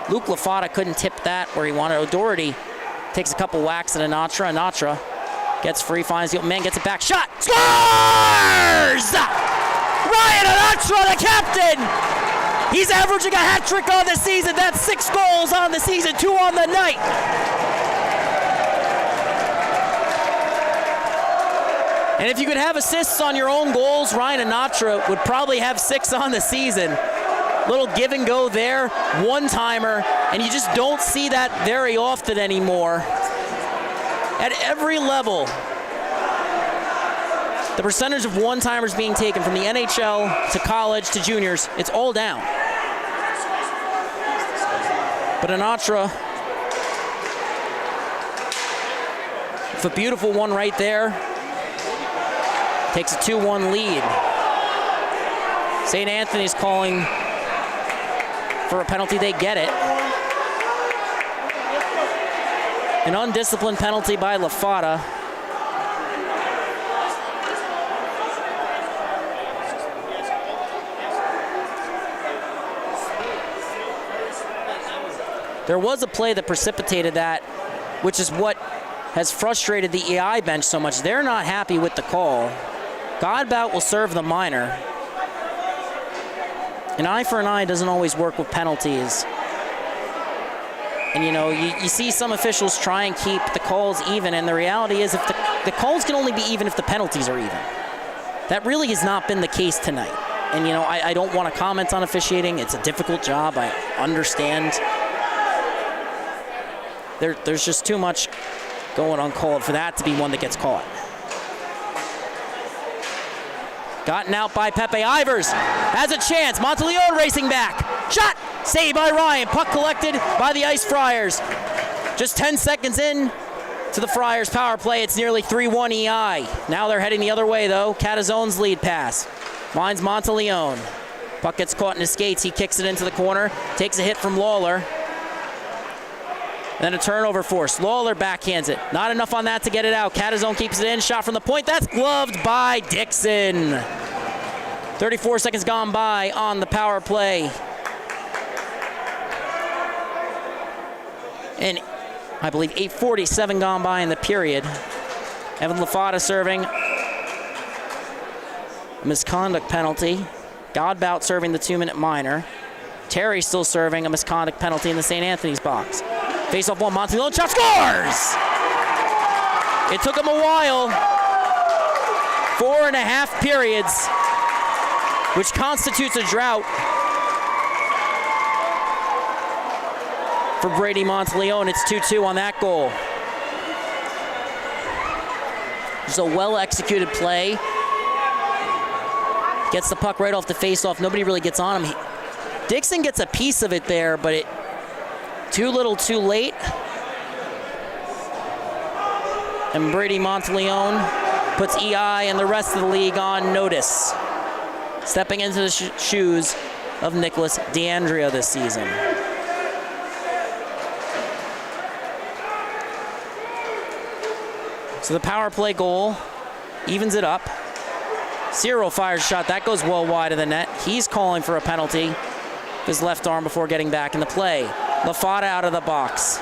Luke Lafata couldn't tip that where he wanted. O'Doherty takes a couple whacks at Anatra. Anatra gets free, finds the open man, gets it back. Shot! Scores! Ryan Anatra, the captain! He's averaging a hat trick on the season. That's 6 goals on the season, 2 on the night. And if you could have assists on your own goals, Ryan Anatra would probably have 6 on the season. Little give and go there, one-timer, and you just don't see that very often anymore. At every level, the percentage of one-timers being taken from the NHL to college to juniors, it's all down. But Anatra, it's a beautiful one right there. Takes a 2-1 lead. St. Anthony's calling for a penalty. They get it. An undisciplined penalty by LaFata. There was a play that precipitated that, which is what has frustrated the EI bench so much. They're not happy with the call. Godbout will serve the minor. An eye for an eye doesn't always work with penalties. And you know, you see some officials try and keep the calls even, and the reality is if the calls can only be even if the penalties are even. That really has not been the case tonight. And you know, I don't want to comment on officiating. It's a difficult job, I understand. There's just too much going uncalled for that to be one that gets caught. Gotten out by Pepe. Ivers has a chance. Monteleone racing back. Shot! Saved by Ryan. Puck collected by the Ice Friars. Just 10 seconds in to the Friars power play. It's nearly 3-1 EI. Now they're heading the other way, though. Catazone's lead pass. Finds Monteleone. Puck gets caught in his skates. He kicks it into the corner. Takes a hit from Lawler. Then a turnover force. Lawler backhands it. Not enough on that to get it out. Catazone keeps it in. Shot from the point. That's gloved by Dixon. 34 seconds gone by on the power play. And I believe 8:47 gone by in the period. Evan LaFata serving a misconduct penalty. Godbout serving the 2-minute minor. Terry still serving a misconduct penalty in the St. Anthony's box. Face-off one, Monteleone shot, scores! It took him a while. 4.5 periods, which constitutes a drought for Brady Monteleone. It's 2-2 on that goal. It's a well-executed play. Gets the puck right off the face-off. Nobody really gets on him. Dixon gets a piece of it there, but it too little, too late. And Brady Monteleone puts EI and the rest of the league on notice. Stepping into the shoes of Nicholas D'Andrea this season. So the power play goal evens it up. Ciro fires a shot. That goes well wide of the net. He's calling for a penalty. His left arm before getting back in the play. LaFata out of the box.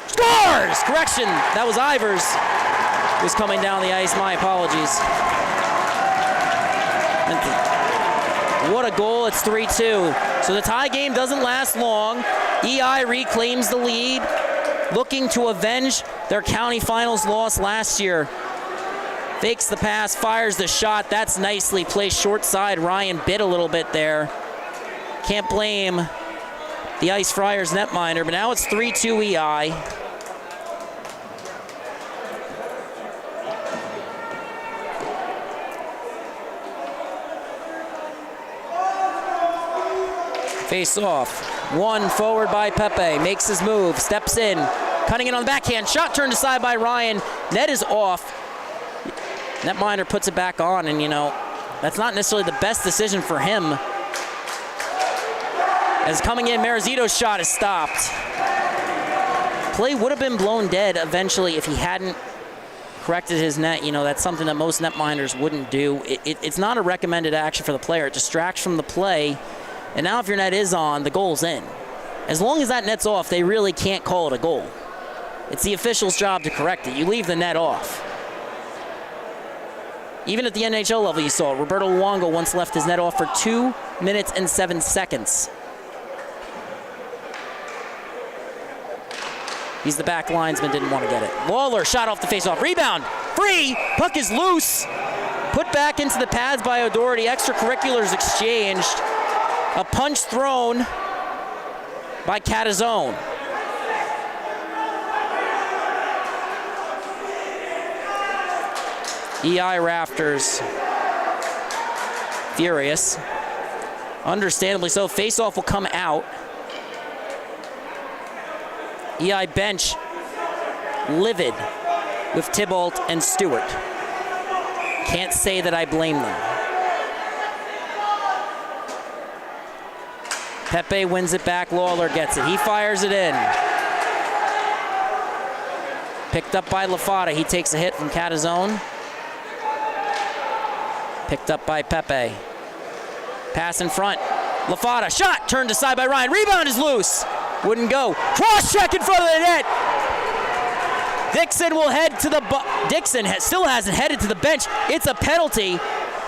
Scores! Correction, that was Ivers who's coming down the ice. My apologies. What a goal, it's 3-2. So the tie game doesn't last long. EI reclaims the lead, looking to avenge their county finals loss last year. Fakes the pass, fires the shot. That's nicely placed short side. Ryan bit a little bit there. Can't blame the Ice Friars netminder, but now it's 3-2 EI. Face off. One forward by Pepe. Makes his move. Steps in. Cutting it on the backhand. Shot turned aside by Ryan. Net is off. Netminder puts it back on, and you know, that's not necessarily the best decision for him. As coming in, Marizito's shot is stopped. Play would have been blown dead eventually if he hadn't corrected his net. You know, that's something that most netminders wouldn't do. It's not a recommended action for the player. It distracts from the play. And now if your net is on, the goal's in. As long as that net's off, they really can't call it a goal. It's the official's job to correct it. You leave the net off. Even at the NHL level, you saw it. Roberto Luongo once left his net off for 2 minutes and 7 seconds. He's the back linesman, didn't want to get it. Lawler shot off the faceoff. Rebound, free, puck is loose. Put back into the pads by O'Doherty. Extracurriculars exchanged. A punch thrown by Catazone. EI Rafters furious. Understandably so. Faceoff will come out. EI bench livid with Thibault and Stewart. Can't say that I blame them. Pepe wins it back. Lawler gets it. He fires it in. Picked up by Lafata. He takes a hit from Catazone. Picked up by Pepe. Pass in front. Lafata, shot, turned aside by Ryan. Rebound is loose. Wouldn't go. Cross check in front of the net. Dixon will head to the still hasn't headed to the bench. It's a penalty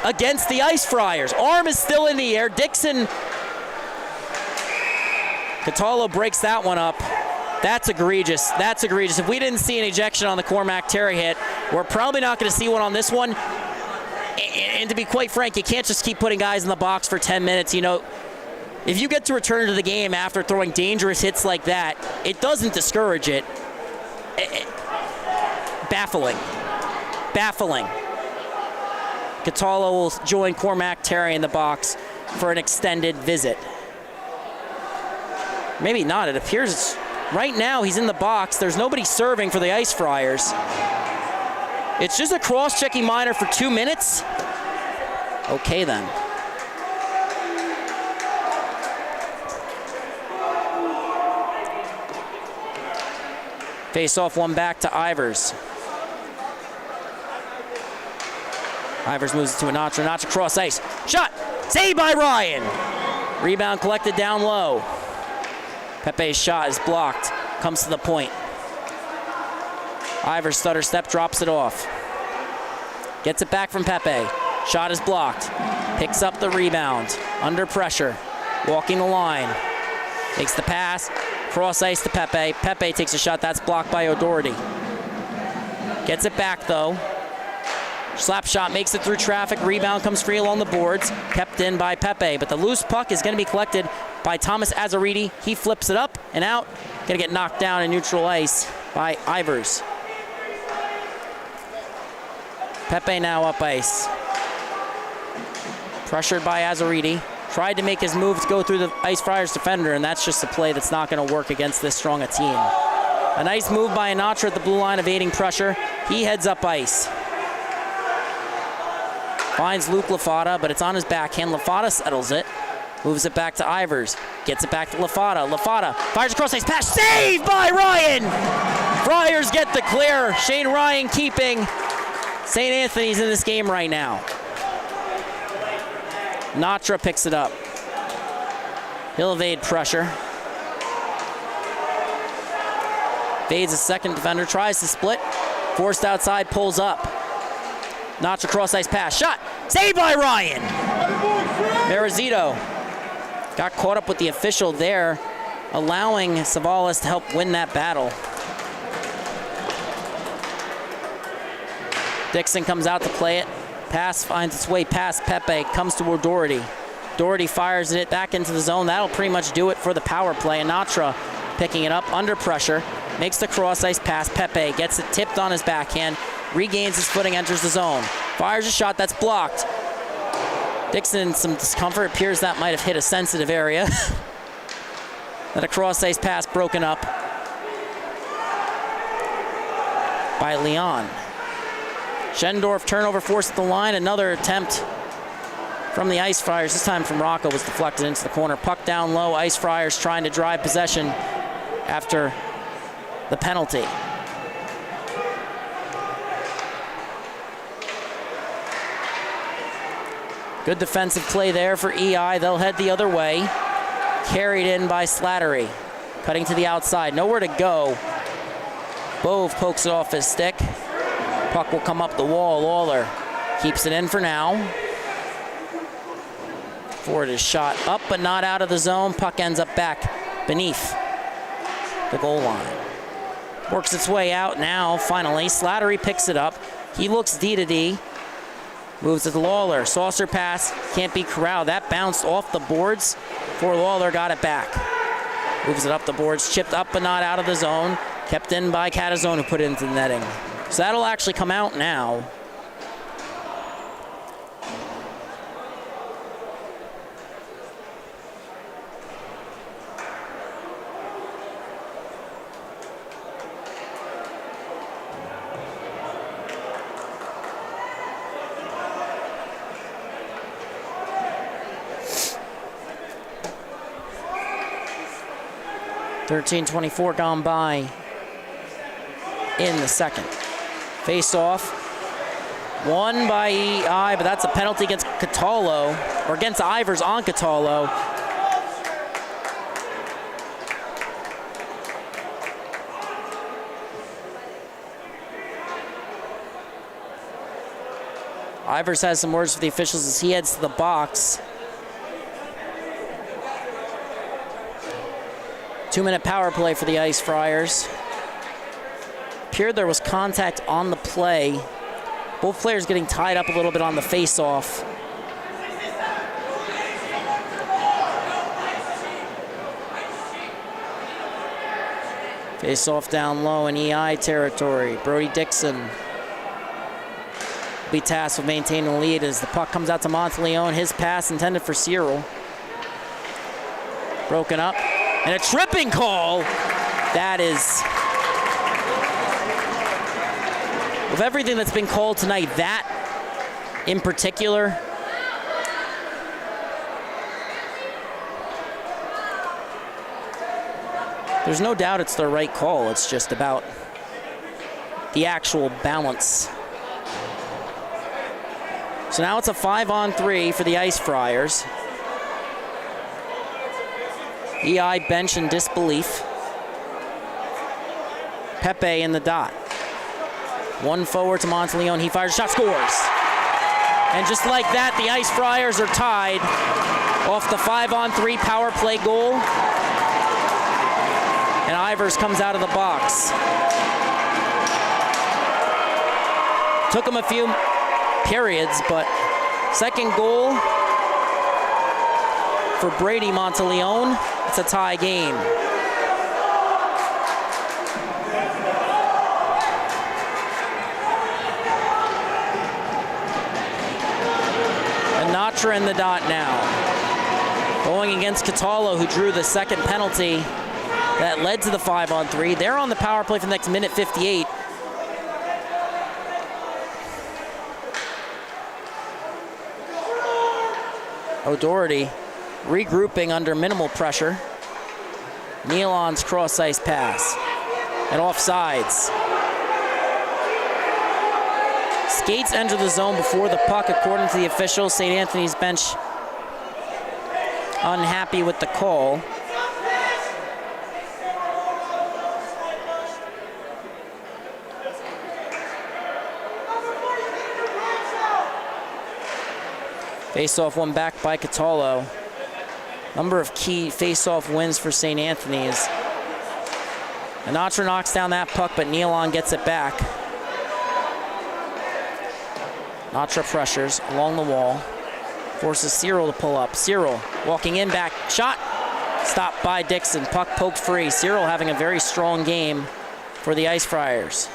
against the Ice Friars. Arm is still in the air. Dixon. Catallo breaks that one up. That's egregious. That's egregious. If we didn't see an ejection on the Cormac Terry hit, we're probably not going to see one on this one. And to be quite frank, you can't just keep putting guys in the box for 10 minutes. You know, if you get to return to the game after throwing dangerous hits like that, it doesn't discourage it. Baffling. Baffling. Catallo will join Cormac Terry in the box for an extended visit. Maybe not. It appears right now he's in the box. There's nobody serving for the Ice Friars. It's just a cross-checking minor for 2 minutes. Okay, then. Face-off one back to Ivers. Ivers moves it to Anatra. Anatra cross ice. Shot! Saved by Ryan! Rebound collected down low. Pepe's shot is blocked. Comes to the point. Ivers stutter step, drops it off. Gets it back from Pepe. Shot is blocked. Picks up the rebound. Under pressure. Walking the line. Makes the pass. Cross ice to Pepe. Pepe takes a shot. That's blocked by O'Doherty. Gets it back though. Slap shot makes it through traffic. Rebound comes free along the boards. Kept in by Pepe. But the loose puck is going to be collected by Thomas Azariti. He flips it up and out. Going to get knocked down in neutral ice by Ivers. Pepe now up ice. Pressured by Azariti. Tried to make his move to go through the Ice Friars defender, and that's just a play that's not going to work against this strong a team. A nice move by Anatra at the blue line, evading pressure. He heads up ice. Finds Luke Lafata, but it's on his backhand. Lafata settles it. Moves it back to Ivers. Gets it back to Lafata. Lafata fires across ice pass. Saved by Ryan! Friars get the clear. Shane Ryan keeping St. Anthony's in this game right now. Natra picks it up. He'll evade pressure. Fades a second defender, tries to split. Forced outside, pulls up. Natra cross ice pass, shot! Saved by Ryan! Marizito got caught up with the official there, allowing Savalas to help win that battle. Dixon comes out to play it. Pass finds its way past Pepe, comes to O'Doherty. Doherty fires it back into the zone. That'll pretty much do it for the power play. Anatra picking it up under pressure, makes the cross ice pass. Pepe gets it tipped on his backhand, regains his footing, enters the zone. Fires a shot that's blocked. Dixon in some discomfort, appears that might have hit a sensitive area. Then a cross ice pass broken up by Leon. Schendorf turnover forced at the line. Another attempt from the Ice Friars, this time from Rocco, was deflected into the corner. Puck down low. Ice Friars trying to drive possession after the penalty. Good defensive play there for EI. They'll head the other way. Carried in by Slattery. Cutting to the outside. Nowhere to go. Bove pokes it off his stick. Puck will come up the wall. Lawler keeps it in for now. Ford is shot up but not out of the zone. Puck ends up back beneath the goal line. Works its way out now, finally. Slattery picks it up. He looks D to D. Moves it to Lawler. Saucer pass, can't be corralled. That bounced off the boards before Lawler got it back. Moves it up the boards, chipped up but not out of the zone. Kept in by Catazone, who put it into the netting. So that'll actually come out now. .24 gone by in the second. Face off. Won by EI, but that's a penalty against Catallo, or against Ivers on Catallo. Ivers has some words for the officials as he heads to the box. 2-minute power play for the Ice Friars. Appeared there was contact on the play. Both players getting tied up a little bit on the face-off. Face-off down low in EI territory. Brody Dixon will be tasked with maintaining the lead as the puck comes out to Monteleone. His pass intended for Cyril. Broken up. And a tripping call. That is, of everything that's been called tonight, that in particular, there's no doubt it's the right call. It's just about the actual balance. So now it's a 5-on-3 for the Ice Friars. EI bench in disbelief. Pepe in the dot. One forward to Monteleone. He fires a shot, scores. And just like that, the Ice Friars are tied off the 5-on-3 power play goal. And Ivers comes out of the box. Took him a few periods, but second goal for Brady Monteleone. It's a tie game. Anatra in the dot now. Going against Catallo, who drew the second penalty that led to the 5-on-3. They're on the power play for the next minute 58. O'Doherty regrouping under minimal pressure. Nealon's cross-ice pass. And offsides. Skates enter the zone before the puck, according to the officials. St. Anthony's bench unhappy with the call. Face-off one back by Catallo. Number of key face-off wins for St. Anthony's. Anatra knocks down that puck, but Nealon gets it back. Anatra pressures along the wall. Forces Cyril to pull up. Cyril walking in back. Shot. Stopped by Dixon. Puck poked free. Cyril having a very strong game for the Ice Friars.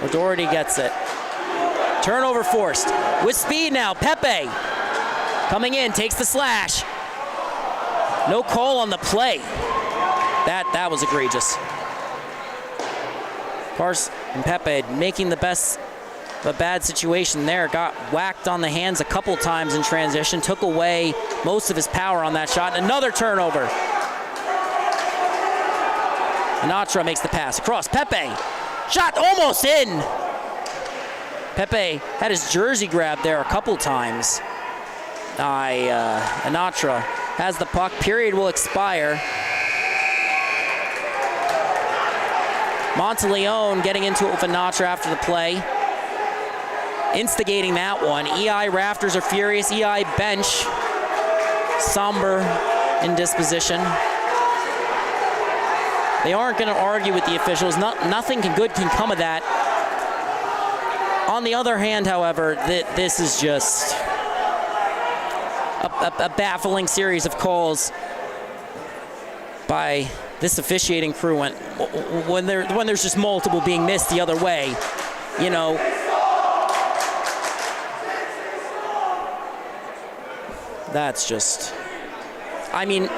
O'Doherty gets it. Turnover forced. With speed now, Pepe. Coming in, takes the slash. No call on the play. That was egregious. Carson and Pepe making the best of a bad situation there. Got whacked on the hands a couple times in transition. Took away most of his power on that shot. Another turnover. Anatra makes the pass across. Pepe. Shot almost in. Pepe had his jersey grabbed there a couple times. Anatra has the puck. Period will expire. Monteleone getting into it with Anatra after the play. instigating that one. EI rafters are furious. EI bench, somber in disposition. They aren't going to argue with the officials. Nothing good can come of that. On the other hand, however, this is just a baffling series of calls by this officiating crew when there's just multiple being missed the other way. You know, that's just, I mean,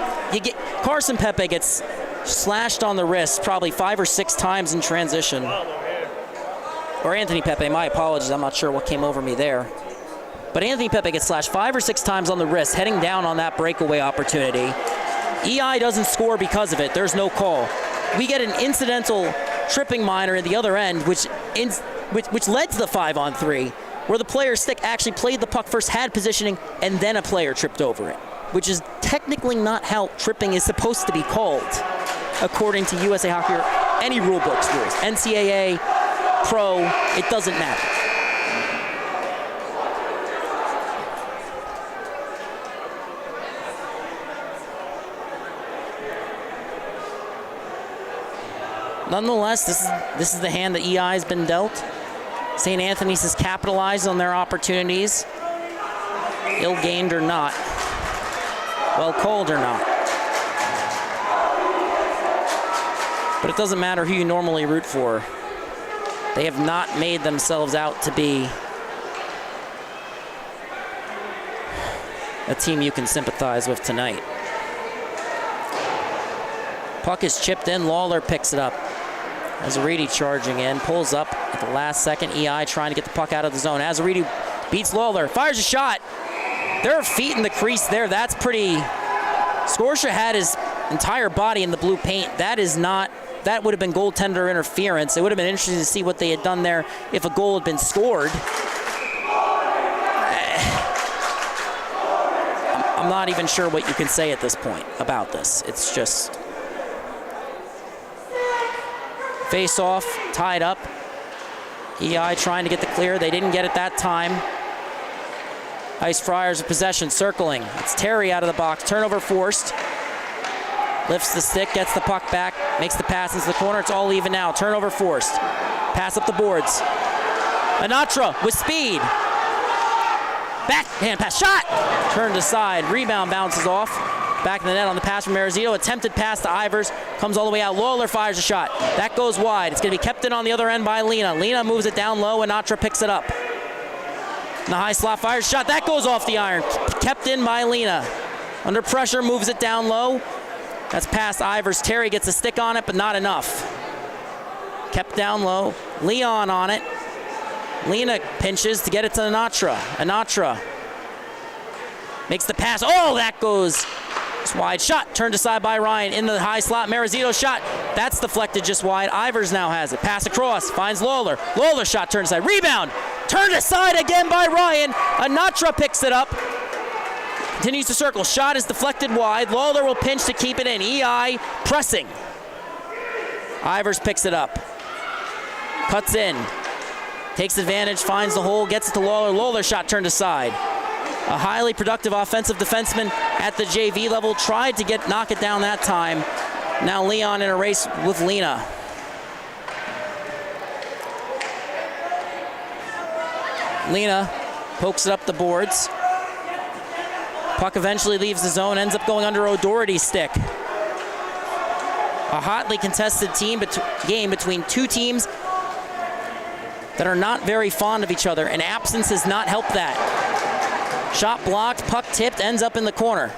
Carson Pepe gets slashed on the wrist probably 5 or 6 times in transition. Or Anthony Pepe, my apologies, I'm not sure what came over me there. But Anthony Pepe gets slashed 5 or 6 times on the wrist, heading down on that breakaway opportunity. EI doesn't score because of it. There's no call. We get an incidental tripping minor at the other end, which led to the 5-on-3, where the player's stick actually played the puck first, had positioning, and then a player tripped over it, which is technically not how tripping is supposed to be called, according to USA Hockey or any rule books rules. NCAA, pro, it doesn't matter. Nonetheless, this is the hand that EI has been dealt. St. Anthony's has capitalized on their opportunities, ill-gained or not, well-called or not. But it doesn't matter who you normally root for. They have not made themselves out to be a team you can sympathize with tonight. Puck is chipped in. Lawler picks it up. Azaridi charging in, pulls up at the last second. EI trying to get the puck out of the zone. Azaridi beats Lawler, fires a shot. There are feet in the crease there. That's pretty. SCHSHL had his entire body in the blue paint. That would have been goaltender interference. It would have been interesting to see what they had done there if a goal had been scored. I'm not even sure what you can say at this point about this. It's just face off, tied up. EI trying to get the clear. They didn't get it that time. Ice Friars of possession, circling. It's Terry out of the box. Turnover forced. Lifts the stick, gets the puck back, makes the pass into the corner. It's all even now. Turnover forced. Pass up the boards. Anatra with speed. Backhand pass, shot! Turned aside, rebound bounces off. Back in the net on the pass from Marizito. Attempted pass to Ivers, comes all the way out. Lawler fires a shot. That goes wide. It's going to be kept in on the other end by Lena. Lena moves it down low, and Anatra picks it up. In the high slot, fires a shot. That goes off the iron. Kept in by Lena. Under pressure, moves it down low. That's past Ivers. Terry gets a stick on it, but not enough. Kept down low. Leon on it. Lena pinches to get it to Anatra. Anatra makes the pass. Oh, that goes wide. Shot turned aside by Ryan in the high slot. Marizito shot. That's deflected just wide. Ivers now has it. Pass across. Finds Lawler. Lawler shot turned aside. Rebound. Turned aside again by Ryan. Anatra picks it up. Continues to circle. Shot is deflected wide. Lawler will pinch to keep it in. EI pressing. Ivers picks it up. Cuts in. Takes advantage. Finds the hole. Gets it to Lawler. Lawler shot turned aside. A highly productive offensive defenseman at the JV level. Tried to knock it down that time. Now Leon in a race with Lena. Lena pokes it up the boards. Puck eventually leaves the zone, ends up going under O'Doherty's stick. A hotly contested game between two teams that are not very fond of each other, and absence has not helped that. Shot blocked, puck tipped, ends up in the corner.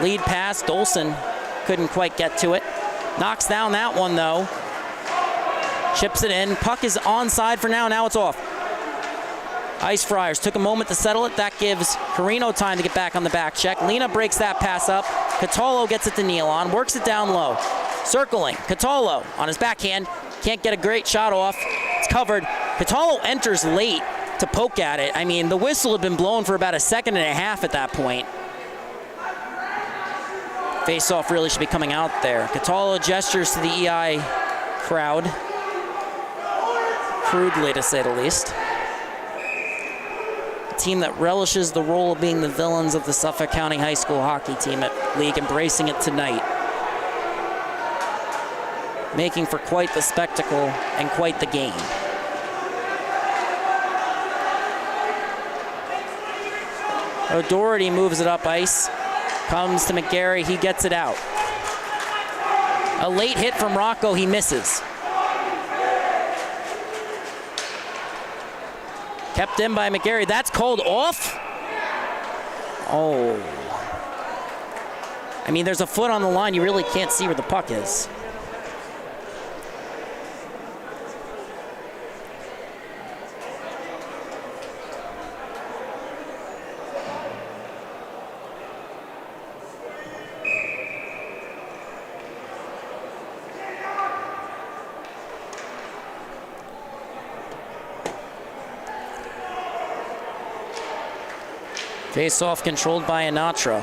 Lead pass, Dolson couldn't quite get to it. Knocks down that one though. Chips it in, puck is onside for now it's off. Ice Friars took a moment to settle it. That gives Carino time to get back on the back check. Lena breaks that pass up. Catallo gets it to Nealon, works it down low. Circling, Catallo on his backhand. Can't get a great shot off. It's covered. Catallo enters late to poke at it. I mean, the whistle had been blown for about a second and a half at that point. Face-off really should be coming out there. Catallo gestures to the EI crowd. crudely, to say the least. A team that relishes the role of being the villains of the Suffolk County High School hockey team at league, embracing it tonight. Making for quite the spectacle and quite the game. O'Doherty moves it up ice. Comes to McGarry, he gets it out. A late hit from Rocco, he misses. Kept in by McGarry, that's called off. Oh. I mean, there's a foot on the line, you really can't see where the puck is. Face-off controlled by Anatra.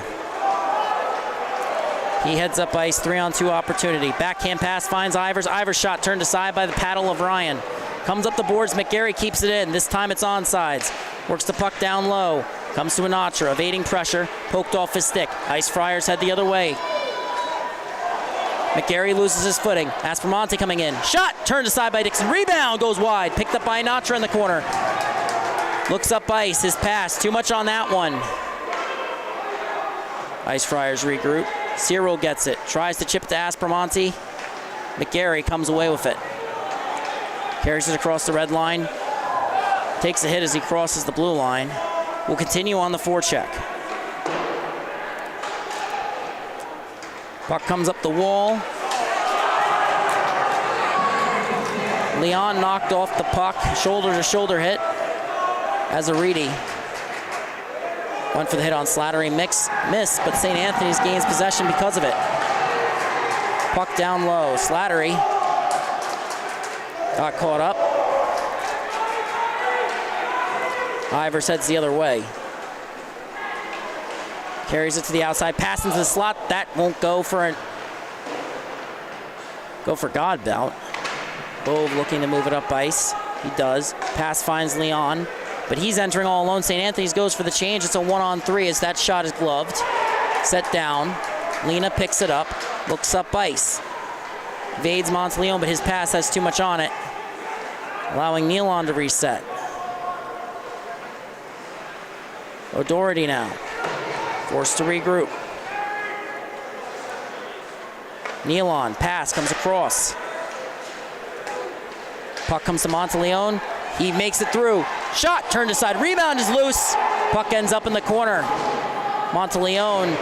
He heads up ice, 3-on-2 opportunity. Backhand pass finds Ivers. Ivers shot turned aside by the paddle of Ryan. Comes up the boards, McGarry keeps it in. This time it's onsides. Works the puck down low. Comes to Anatra, evading pressure. Poked off his stick. Ice Friars head the other way. McGarry loses his footing. Aspromonte coming in. Shot turned aside by Dixon. Rebound goes wide. Picked up by Anatra in the corner. Looks up ice, his pass, too much on that one. Ice Friars regroup. Cyril gets it, tries to chip to Aspromonte. McGarry comes away with it. Carries it across the red line. Takes a hit as he crosses the blue line. Will continue on the forecheck. Puck comes up the wall. Leon knocked off the puck, shoulder to shoulder hit. As Aridi went for the hit on Slattery, missed, but St. Anthony's gains possession because of it. Puck down low, Slattery got caught up. Ivers heads the other way. Carries it to the outside, pass into the slot, that won't go for Godbout. Bove looking to move it up ice, he does. Pass finds Leon. But he's entering all alone. St. Anthony's goes for the change. It's a 1-on-3 as that shot is gloved. Set down. Lena picks it up. Looks up ice. Evades Monteleone, but his pass has too much on it. Allowing Nealon to reset. O'Doherty now. Forced to regroup. Nealon. Pass comes across. Puck comes to Monteleone. He makes it through. Shot turned aside. Rebound is loose. Puck ends up in the corner. Monteleone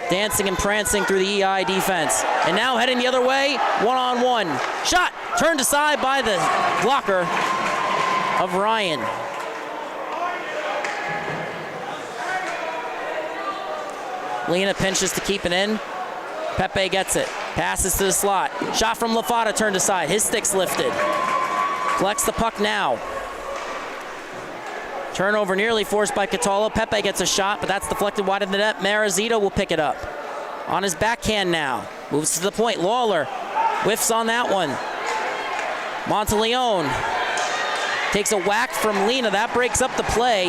dancing and prancing through the EI defense. And now heading the other way, 1-on-1. Shot turned aside by the blocker of Ryan. Lena pinches to keep it in. Pepe gets it. Passes to the slot. Shot from Lafata turned aside. His stick's lifted. Collects the puck now. Turnover nearly forced by Catala. Pepe gets a shot, but that's deflected wide of the net. Marazito will pick it up. On his backhand now. Moves to the point. Lawler whiffs on that one. Monteleone takes a whack from Lena. That breaks up the play.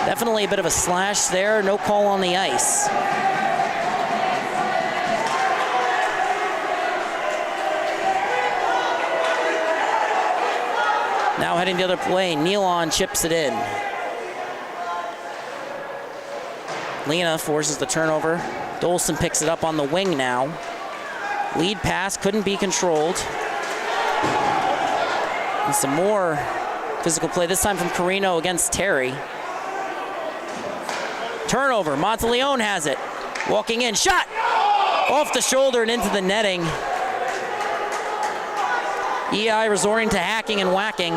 Definitely a bit of a slash there. No call on the ice. Now heading the other way, Nealon chips it in. Lena forces the turnover. Dolson picks it up on the wing now. Lead pass couldn't be controlled. And some more physical play, this time from Carino against Terry. Turnover, Monteleone has it. Walking in, shot! Off the shoulder and into the netting. EI resorting to hacking and whacking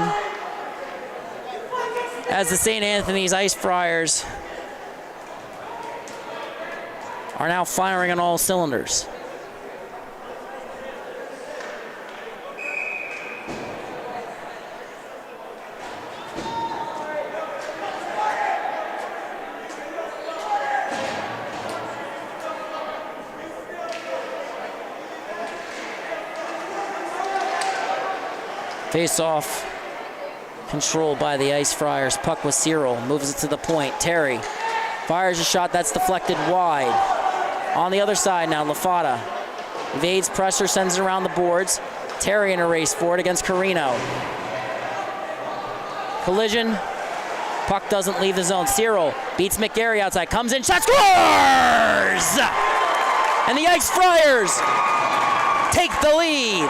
as the St. Anthony's Ice Friars are now firing on all cylinders. Face off, controlled by the Ice Friars. Puck with Cyril, moves it to the point. Terry fires a shot that's deflected wide. On the other side now, Lafata evades pressure, sends it around the boards. Terry in a race for it against Carino. Collision. Puck doesn't leave the zone. Cyril beats McGarry outside, comes in, shot, scores! And the Ice Friars take the lead.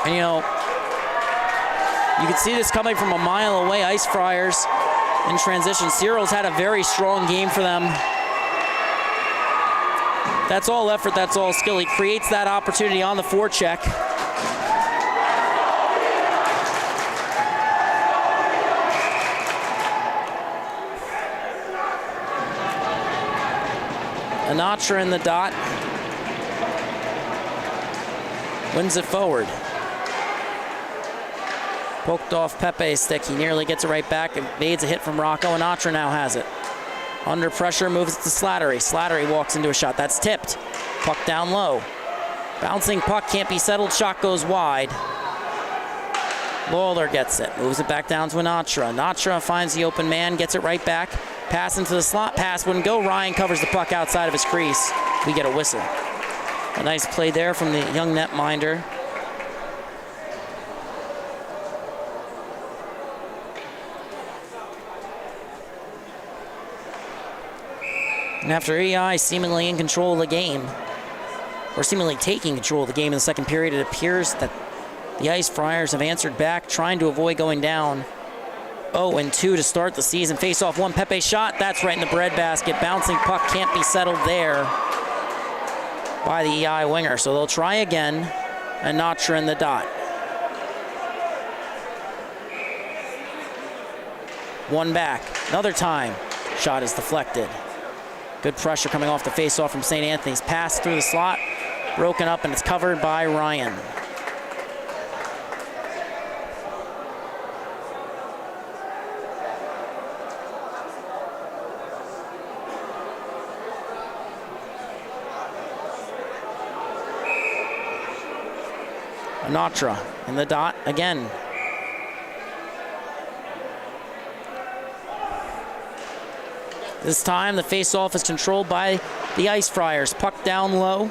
And you know, you can see this coming from a mile away. Ice Friars in transition. Cyril's had a very strong game for them. That's all effort, that's all skill. He creates that opportunity on the forecheck. Anatra in the dot. Wins it forward. Poked off Pepe's stick. He nearly gets it right back. Evades a hit from Rocco. Anatra now has it. Under pressure, moves it to Slattery. Slattery walks into a shot. That's tipped. Puck down low. Bouncing puck can't be settled. Shot goes wide. Lawler gets it. Moves it back down to Anatra. Anatra finds the open man. Gets it right back. Pass into the slot. Pass wouldn't go. Ryan covers the puck outside of his crease. We get a whistle. A nice play there from the young netminder. And after EI seemingly in control of the game, or seemingly taking control of the game in the second period, it appears that the Ice Friars have answered back, trying to avoid going down 0-2 to start the season. Face off one, Pepe shot, that's right in the breadbasket. Bouncing puck can't be settled there by the EI winger. So they'll try again, and Notcher in the dot. One back, another time, shot is deflected. Good pressure coming off the face-off from St. Anthony's. Pass through the slot, broken up, and it's covered by Ryan. Anatra in the dot again. This time the face-off is controlled by the Ice Friars. Puck down low.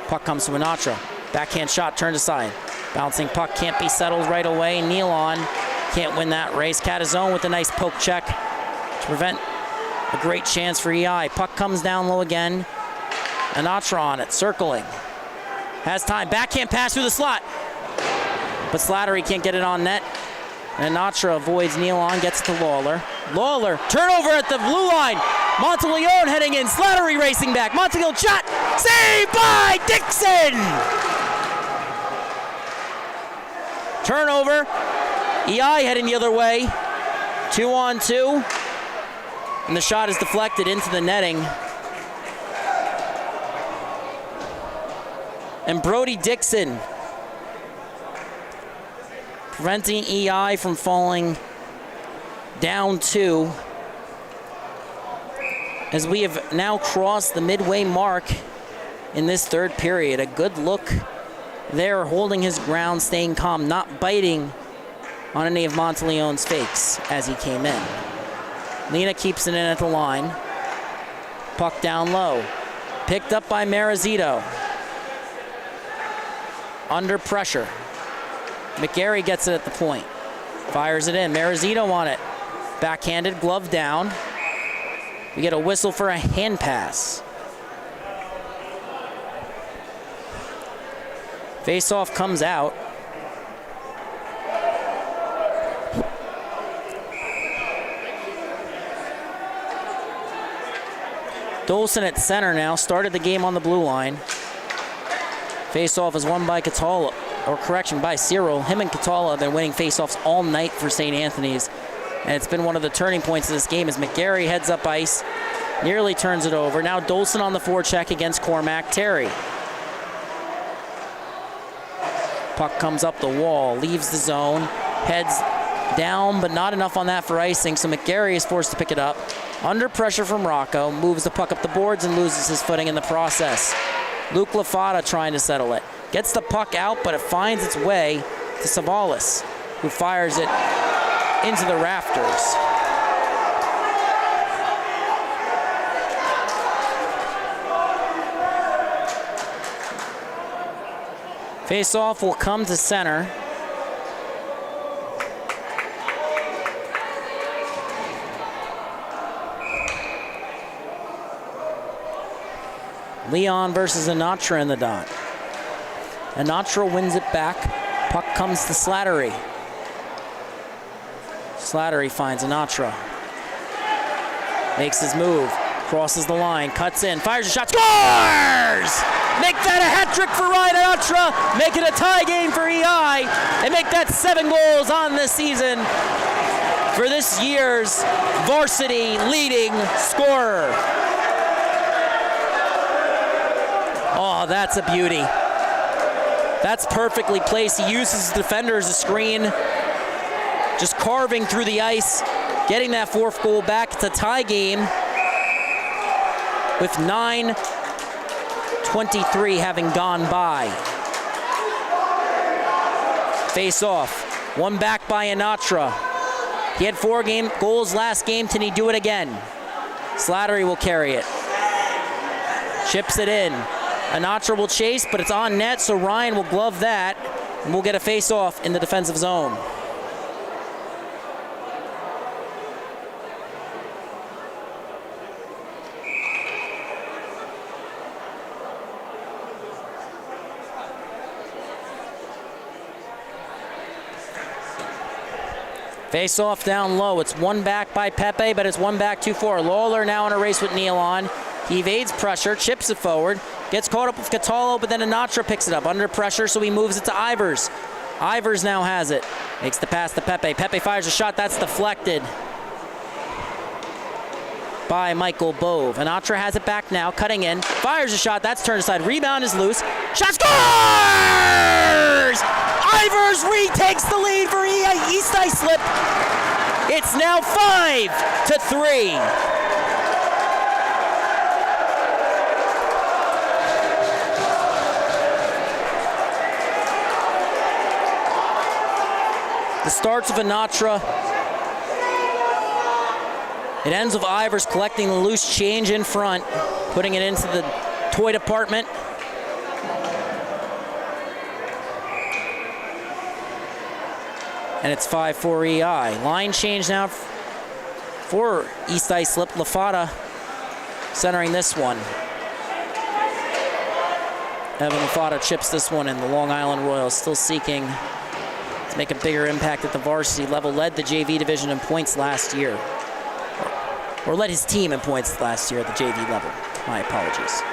Puck comes to Anatra. Backhand shot turned aside. Bouncing puck can't be settled right away. Nealon can't win that race. Catazone with a nice poke check to prevent a great chance for EI. Puck comes down low again. Anatra on it, circling. Has time, backhand pass through the slot. But Slattery can't get it on net. And Anatra avoids Nealon, gets it to Lawler. Lawler, turnover at the blue line. Monteleone heading in, Slattery racing back. Monteleone shot, saved by Dixon! Turnover, EI heading the other way. 2-on-2. And the shot is deflected into the netting. And Brody Dixon preventing EI from falling down 2 as we have now crossed the midway mark in this third period. A good look there, holding his ground, staying calm, not biting on any of Monteleone's fakes as he came in. Lena keeps it in at the line. Puck down low. Picked up by Marizito. Under pressure. McGarry gets it at the point. Fires it in. Marizito on it. Backhanded, glove down. We get a whistle for a hand pass. Face-off comes out. Dolson at center now. Started the game on the blue line. Face-off is won by Catala, or correction, by Cyril. Him and Catala have been winning face-offs all night for St. Anthony's. And it's been one of the turning points of this game as McGarry heads up ice, nearly turns it over. Now Dolson on the forecheck against Cormac Terry. Puck comes up the wall, leaves the zone, heads Down, but not enough on that for icing, so McGarry is forced to pick it up. Under pressure from Rocco, moves the puck up the boards and loses his footing in the process. Luke Lafata trying to settle it. Gets the puck out, but it finds its way to Savalas, who fires it into the rafters. Face-off will come to center. Leon versus Anatra in the dot. Anatra wins it back. Puck comes to Slattery. Slattery finds Anatra. Makes his move. Crosses the line. Cuts in. Fires a shot. Scores! Make that a hat trick for Ryan Anatra. Make it a tie game for EI. And make that 7 goals on this season for this year's varsity leading scorer. Oh, that's a beauty. That's perfectly placed. He uses his defender as a screen. Just carving through the ice, getting that 4th goal back. It's a tie game with 9:23 having gone by. Face off. One back by Anatra. He had 4 goals last game. Can he do it again? Slattery will carry it. Chips it in. Anatra will chase, but it's on net, so Ryan will glove that, and we'll get a face-off in the defensive zone. Face-off down low. It's one back by Pepe, but it's one back too far. Lawler now in a race with Nealon. He evades pressure, chips it forward, gets caught up with Catallo, but then Anatra picks it up under pressure, so he moves it to Ivers. Ivers now has it. Makes the pass to Pepe. Pepe fires a shot. That's deflected by Michael Bove. Anatra has it back now, cutting in. Fires a shot. That's turned aside. Rebound is loose. Shot scores! Ivers retakes the lead for East Islip. It's now 5-3. The starts of Anatra. It ends with Ivers collecting the loose change in front, putting it into the toy department. And it's 5-4 EI. Line change now for East Islip. Lafata centering this one. Evan Lafata chips this one in. The Long Island Royals still seeking to make a bigger impact at the varsity level. Led the JV division in points last year. Or led his team in points last year at the JV level. My apologies.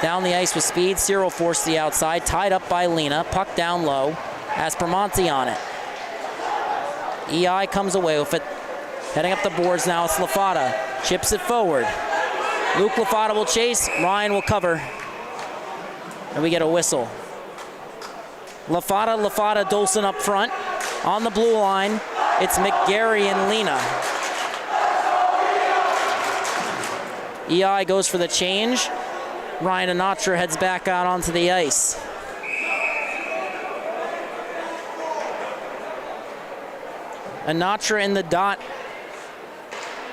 Down the ice with speed. Cyril forced the outside. Tied up by Lena. Puck down low. Has Permonti on it. EI comes away with it. Heading up the boards now. It's Lafata. Chips it forward. Luke Lafata will chase. Ryan will cover. And we get a whistle. Lafata, Dolson up front. On the blue line, it's McGarry and Lena. EI goes for the change. Ryan Anatra heads back out onto the ice. Anatra in the dot.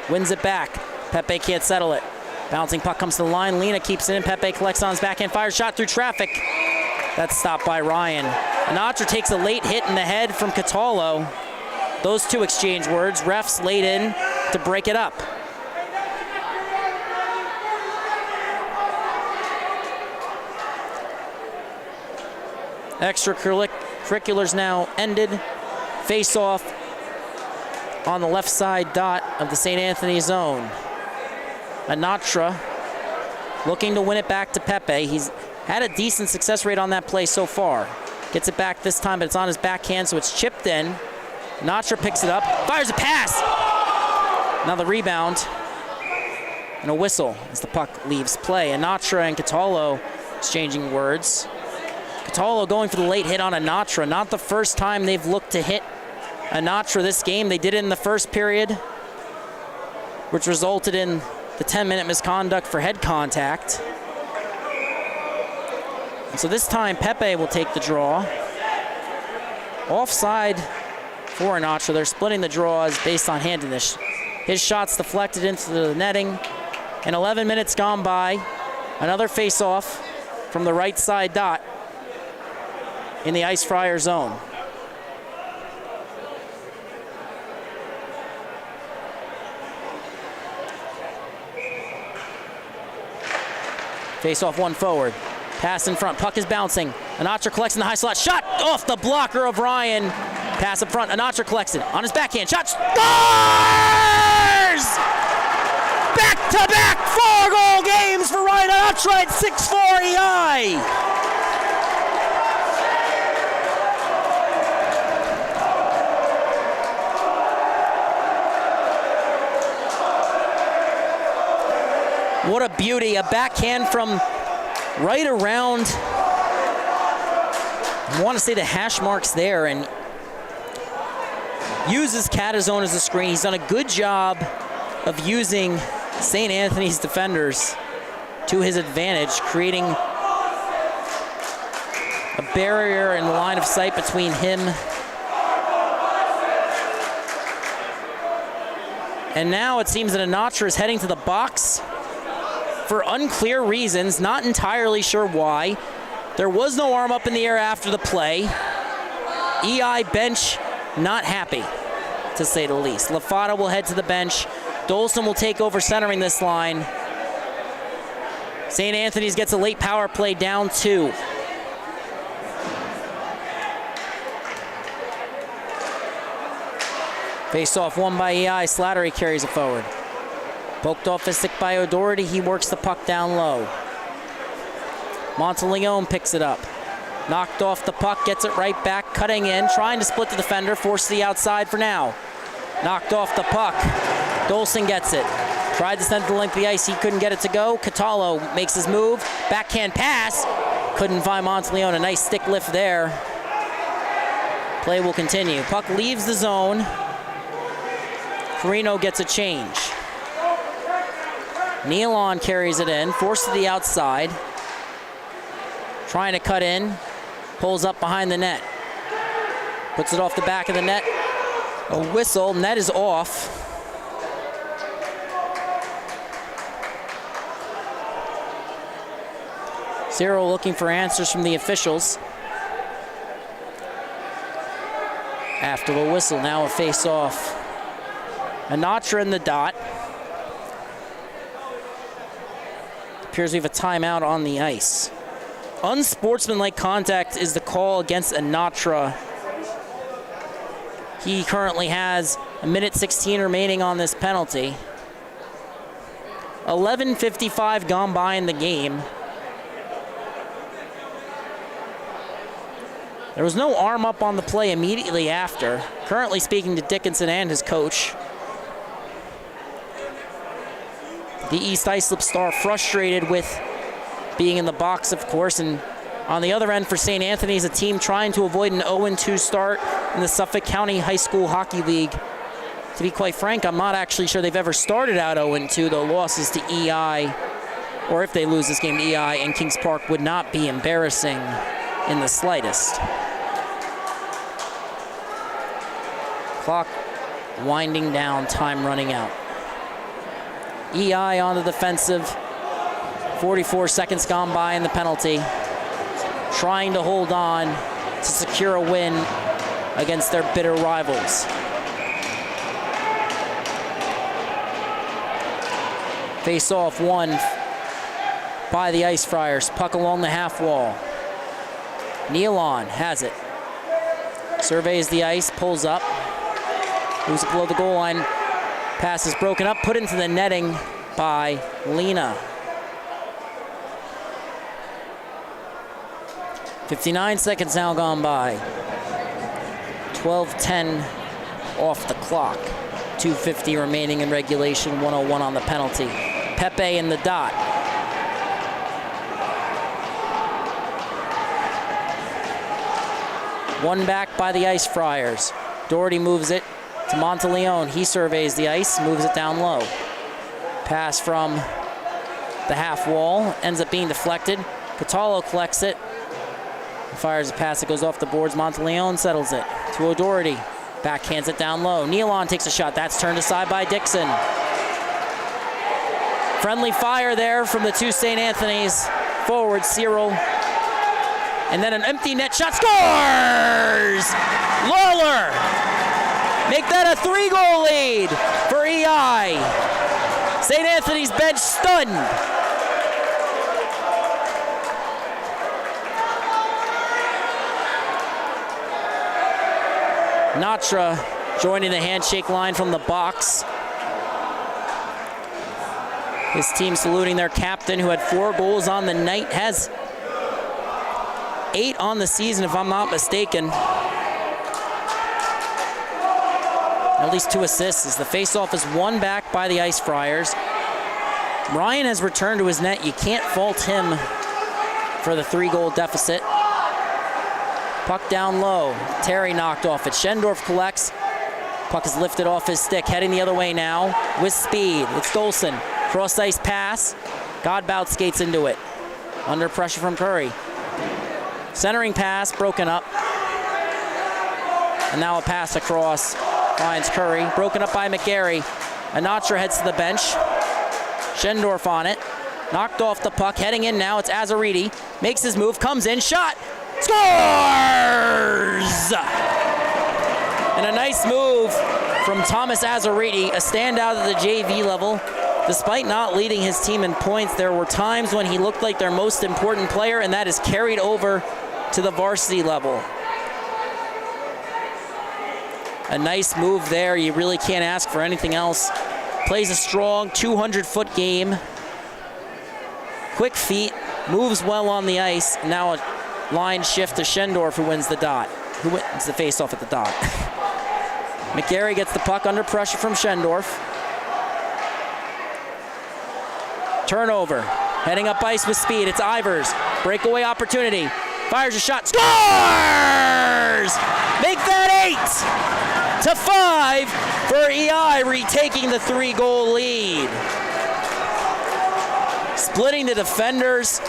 Wins it back. Pepe can't settle it. Bouncing puck comes to the line. Lena keeps it in. Pepe collects on his backhand. Fires shot through traffic. That's stopped by Ryan. Anatra takes a late hit in the head from Catallo. Those two exchange words. Refs laid in to break it up. Extracurriculars now ended. Face off on the left side dot of the St. Anthony zone. Anatra looking to win it back to Pepe. He's had a decent success rate on that play so far. Gets it back this time, but it's on his backhand, so it's chipped in. Anatra picks it up, fires a pass. Now the rebound and a whistle as the puck leaves play. Anatra and Catallo exchanging words. Cataldo going for the late hit on Anatra. Not the first time they've looked to hit Anatra this game. They did it in the first period, which resulted in the 10-minute misconduct for head contact. And so this time, Pepe will take the draw. Offside for Anatra. They're splitting the draws based on handedness. His shot's deflected into the netting. And 11 minutes gone by. Another face-off from the right side dot in the Ice Fryer zone. Face-off one forward. Pass in front. Puck is bouncing. Anatra collects in the high slot. Shot off the blocker of Ryan. Pass up front. Anatra collects it. On his backhand. Shot. Scores! Back-to-back 4-goal games for Ryan Anatra at 6'4" EI. What a beauty. A backhand from right around, I want to say the hash marks there, and uses Catazone as a screen. He's done a good job of using St. Anthony's defenders to his advantage, creating a barrier in the line of sight between him and now it seems that Anatra is heading to the box for unclear reasons, not entirely sure why. There was no arm up in the air after the play. EI bench not happy, to say the least. Lafata will head to the bench. Dolson will take over centering this line. St. Anthony's gets a late power play, down 2. Face-off won by EI. Slattery carries it forward. Poked off his stick by O'Doherty. He works the puck down low. Monteleone picks it up. Knocked off the puck, gets it right back, cutting in, trying to split the defender, forced to the outside for now. Knocked off the puck. Dolson gets it. Tried to send it the length of the ice. He couldn't get it to go. Cataldo makes his move. Backhand pass. Couldn't find Monteleone. A nice stick lift there. Play will continue. Puck leaves the zone. Carino gets a change. Nealon carries it in, forced to the outside. Trying to cut in. Pulls up behind the net. Puts it off the back of the net. A whistle. Net is off. Cyril looking for answers from the officials. After the whistle, now a face-off. Anatra in the dot. Appears we have a timeout on the ice. Unsportsmanlike contact is the call against Anatra. He currently has a minute 16 remaining on this penalty. 11:55 gone by in the game. There was no arm up on the play immediately after. Currently speaking to Dickinson and his coach. The East Islip star frustrated with being in the box, of course, and on the other end for St. Anthony's, a team trying to avoid an 0-2 start in the Suffolk County High School Hockey League. To be quite frank, I'm not actually sure they've ever started out 0-2, though losses to EI, or if they lose this game to EI and Kings Park, would not be embarrassing in the slightest. Clock winding down, time running out. EI on the defensive. 44 seconds gone by in the penalty. Trying to hold on to secure a win against their bitter rivals. Face-off won by the Ice Friars. Puck along the half wall. Nealon has it. Surveys the ice, pulls up. Moves it below the goal line. Pass is broken up, put into the netting by Lena. 59 seconds now gone by. 12:10 off the clock. 2:50 remaining in regulation, 1:01 on the penalty. Pepe in the dot. One back by the Ice Friars. Doherty moves it to Monteleone. He surveys the ice, moves it down low. Pass from the half wall, ends up being deflected. Cataldo collects it. Fires a pass that goes off the boards. Monteleone settles it to O'Doherty. Backhands it down low. Nealon takes a shot. That's turned aside by Dixon. Friendly fire there from the two St. Anthony's forwards, Cyril. And then an empty net shot. Scores! Lawler! Make that a 3-goal lead for EI. St. Anthony's bench stunned. Natra joining the handshake line from the box. His team saluting their captain, who had 4 goals on the night, has 8 on the season, if I'm not mistaken. At least 2 assists, as the faceoff is won back by the Ice Friars. Ryan has returned to his net. You can't fault him for the 3-goal deficit. Puck down low. Terry knocked off it. Schendorf collects. Puck is lifted off his stick, heading the other way now with speed. It's Dolson. Cross-ice pass. Godbout skates into it. Under pressure from Curry. Centering pass, broken up. And now a pass across. Finds Curry. Broken up by McGarry. Anatra heads to the bench. Schendorf on it. Knocked off the puck. Heading in now. It's Azariti. Makes his move. Comes in. Shot. Scores! And a nice move from Thomas Azariti, a standout at the JV level. Despite not leading his team in points, there were times when he looked like their most important player, and that is carried over to the varsity level. A nice move there. You really can't ask for anything else. Plays a strong 200-foot game. Quick feet, moves well on the ice. Now a line shift to Schendorf, who wins the dot. Who wins the face-off at the dot. McGarry gets the puck under pressure from Schendorf. Turnover. Heading up ice with speed. It's Ivers. Breakaway opportunity. Fires a shot. Scores! Make that 8-5 for EI, retaking the 3-goal lead. Splitting the defenders.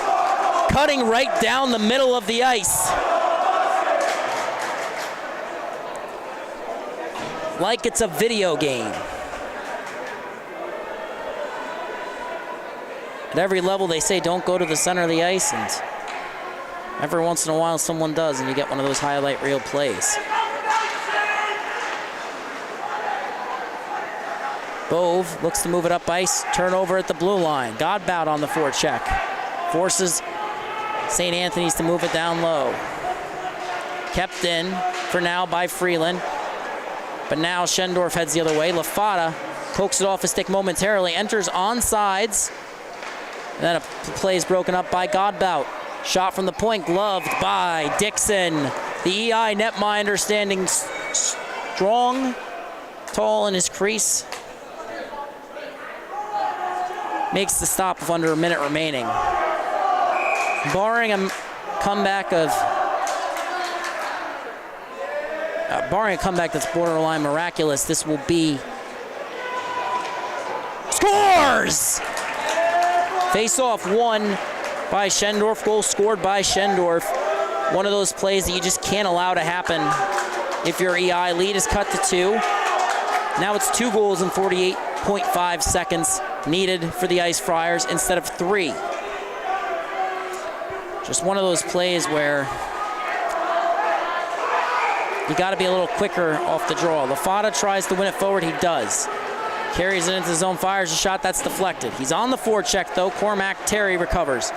Cutting right down the middle of the ice. Like it's a video game. At every level they say don't go to the center of the ice, and every once in a while someone does, and you get one of those highlight reel plays. Bove looks to move it up ice. Turnover at the blue line. Godbout on the forecheck. Forces St. Anthony's to move it down low. Kept in for now by Freeland. But now Schendorf heads the other way. Lafata pokes it off his stick momentarily. Enters on sides. And then a play is broken up by Godbout. Shot from the point, gloved by Dixon. The EI netminder standing strong, tall in his crease. Makes the stop with under a minute remaining. Barring a comeback that's borderline miraculous, this will be scores! Face-off won by Schendorf. Goal scored by Schendorf. One of those plays that you just can't allow to happen if your EI lead is cut to 2. Now it's 2 goals in 48.5 seconds needed for the Ice Friars instead of 3. Just one of those plays where you got to be a little quicker off the draw. Lafata tries to win it forward. He does. Carries it into the zone, fires a shot that's deflected. He's on the forecheck though. Cormac Terry recovers.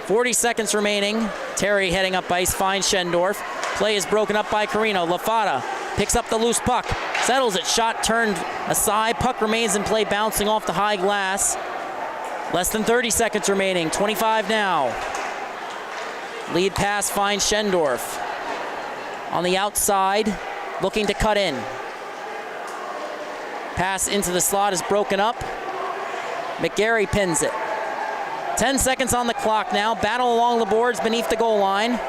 40 seconds remaining. Terry heading up ice, finds Schendorf. Play is broken up by Carino. Lafata picks up the loose puck, settles it. Shot turned aside. Puck remains in play, bouncing off the high glass. Less than 30 seconds remaining. 25 now. Lead pass finds Schendorf. On the outside, looking to cut in. Pass into the slot is broken up. McGarry pins it. 10 seconds on the clock now. Battle along the boards beneath the goal line.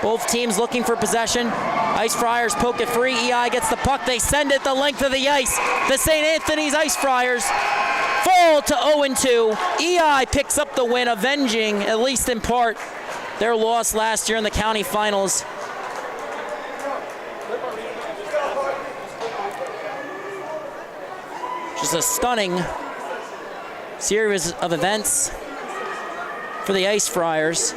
Both teams looking for possession. Ice Friars poke it free. EI gets the puck. They send it the length of the ice. The St. Anthony's Ice Friars fall to 0-2. EI picks up the win, avenging, at least in part, their loss last year in the county finals. Just a stunning series of events for the Ice Friars.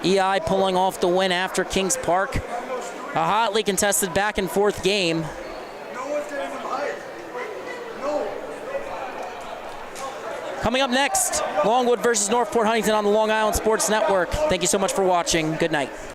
EI pulling off the win after Kings Park. A hotly contested back and forth game. Coming up next, Longwood versus Northport Huntington on the Long Island Sports Network. Thank you so much for watching. Good night.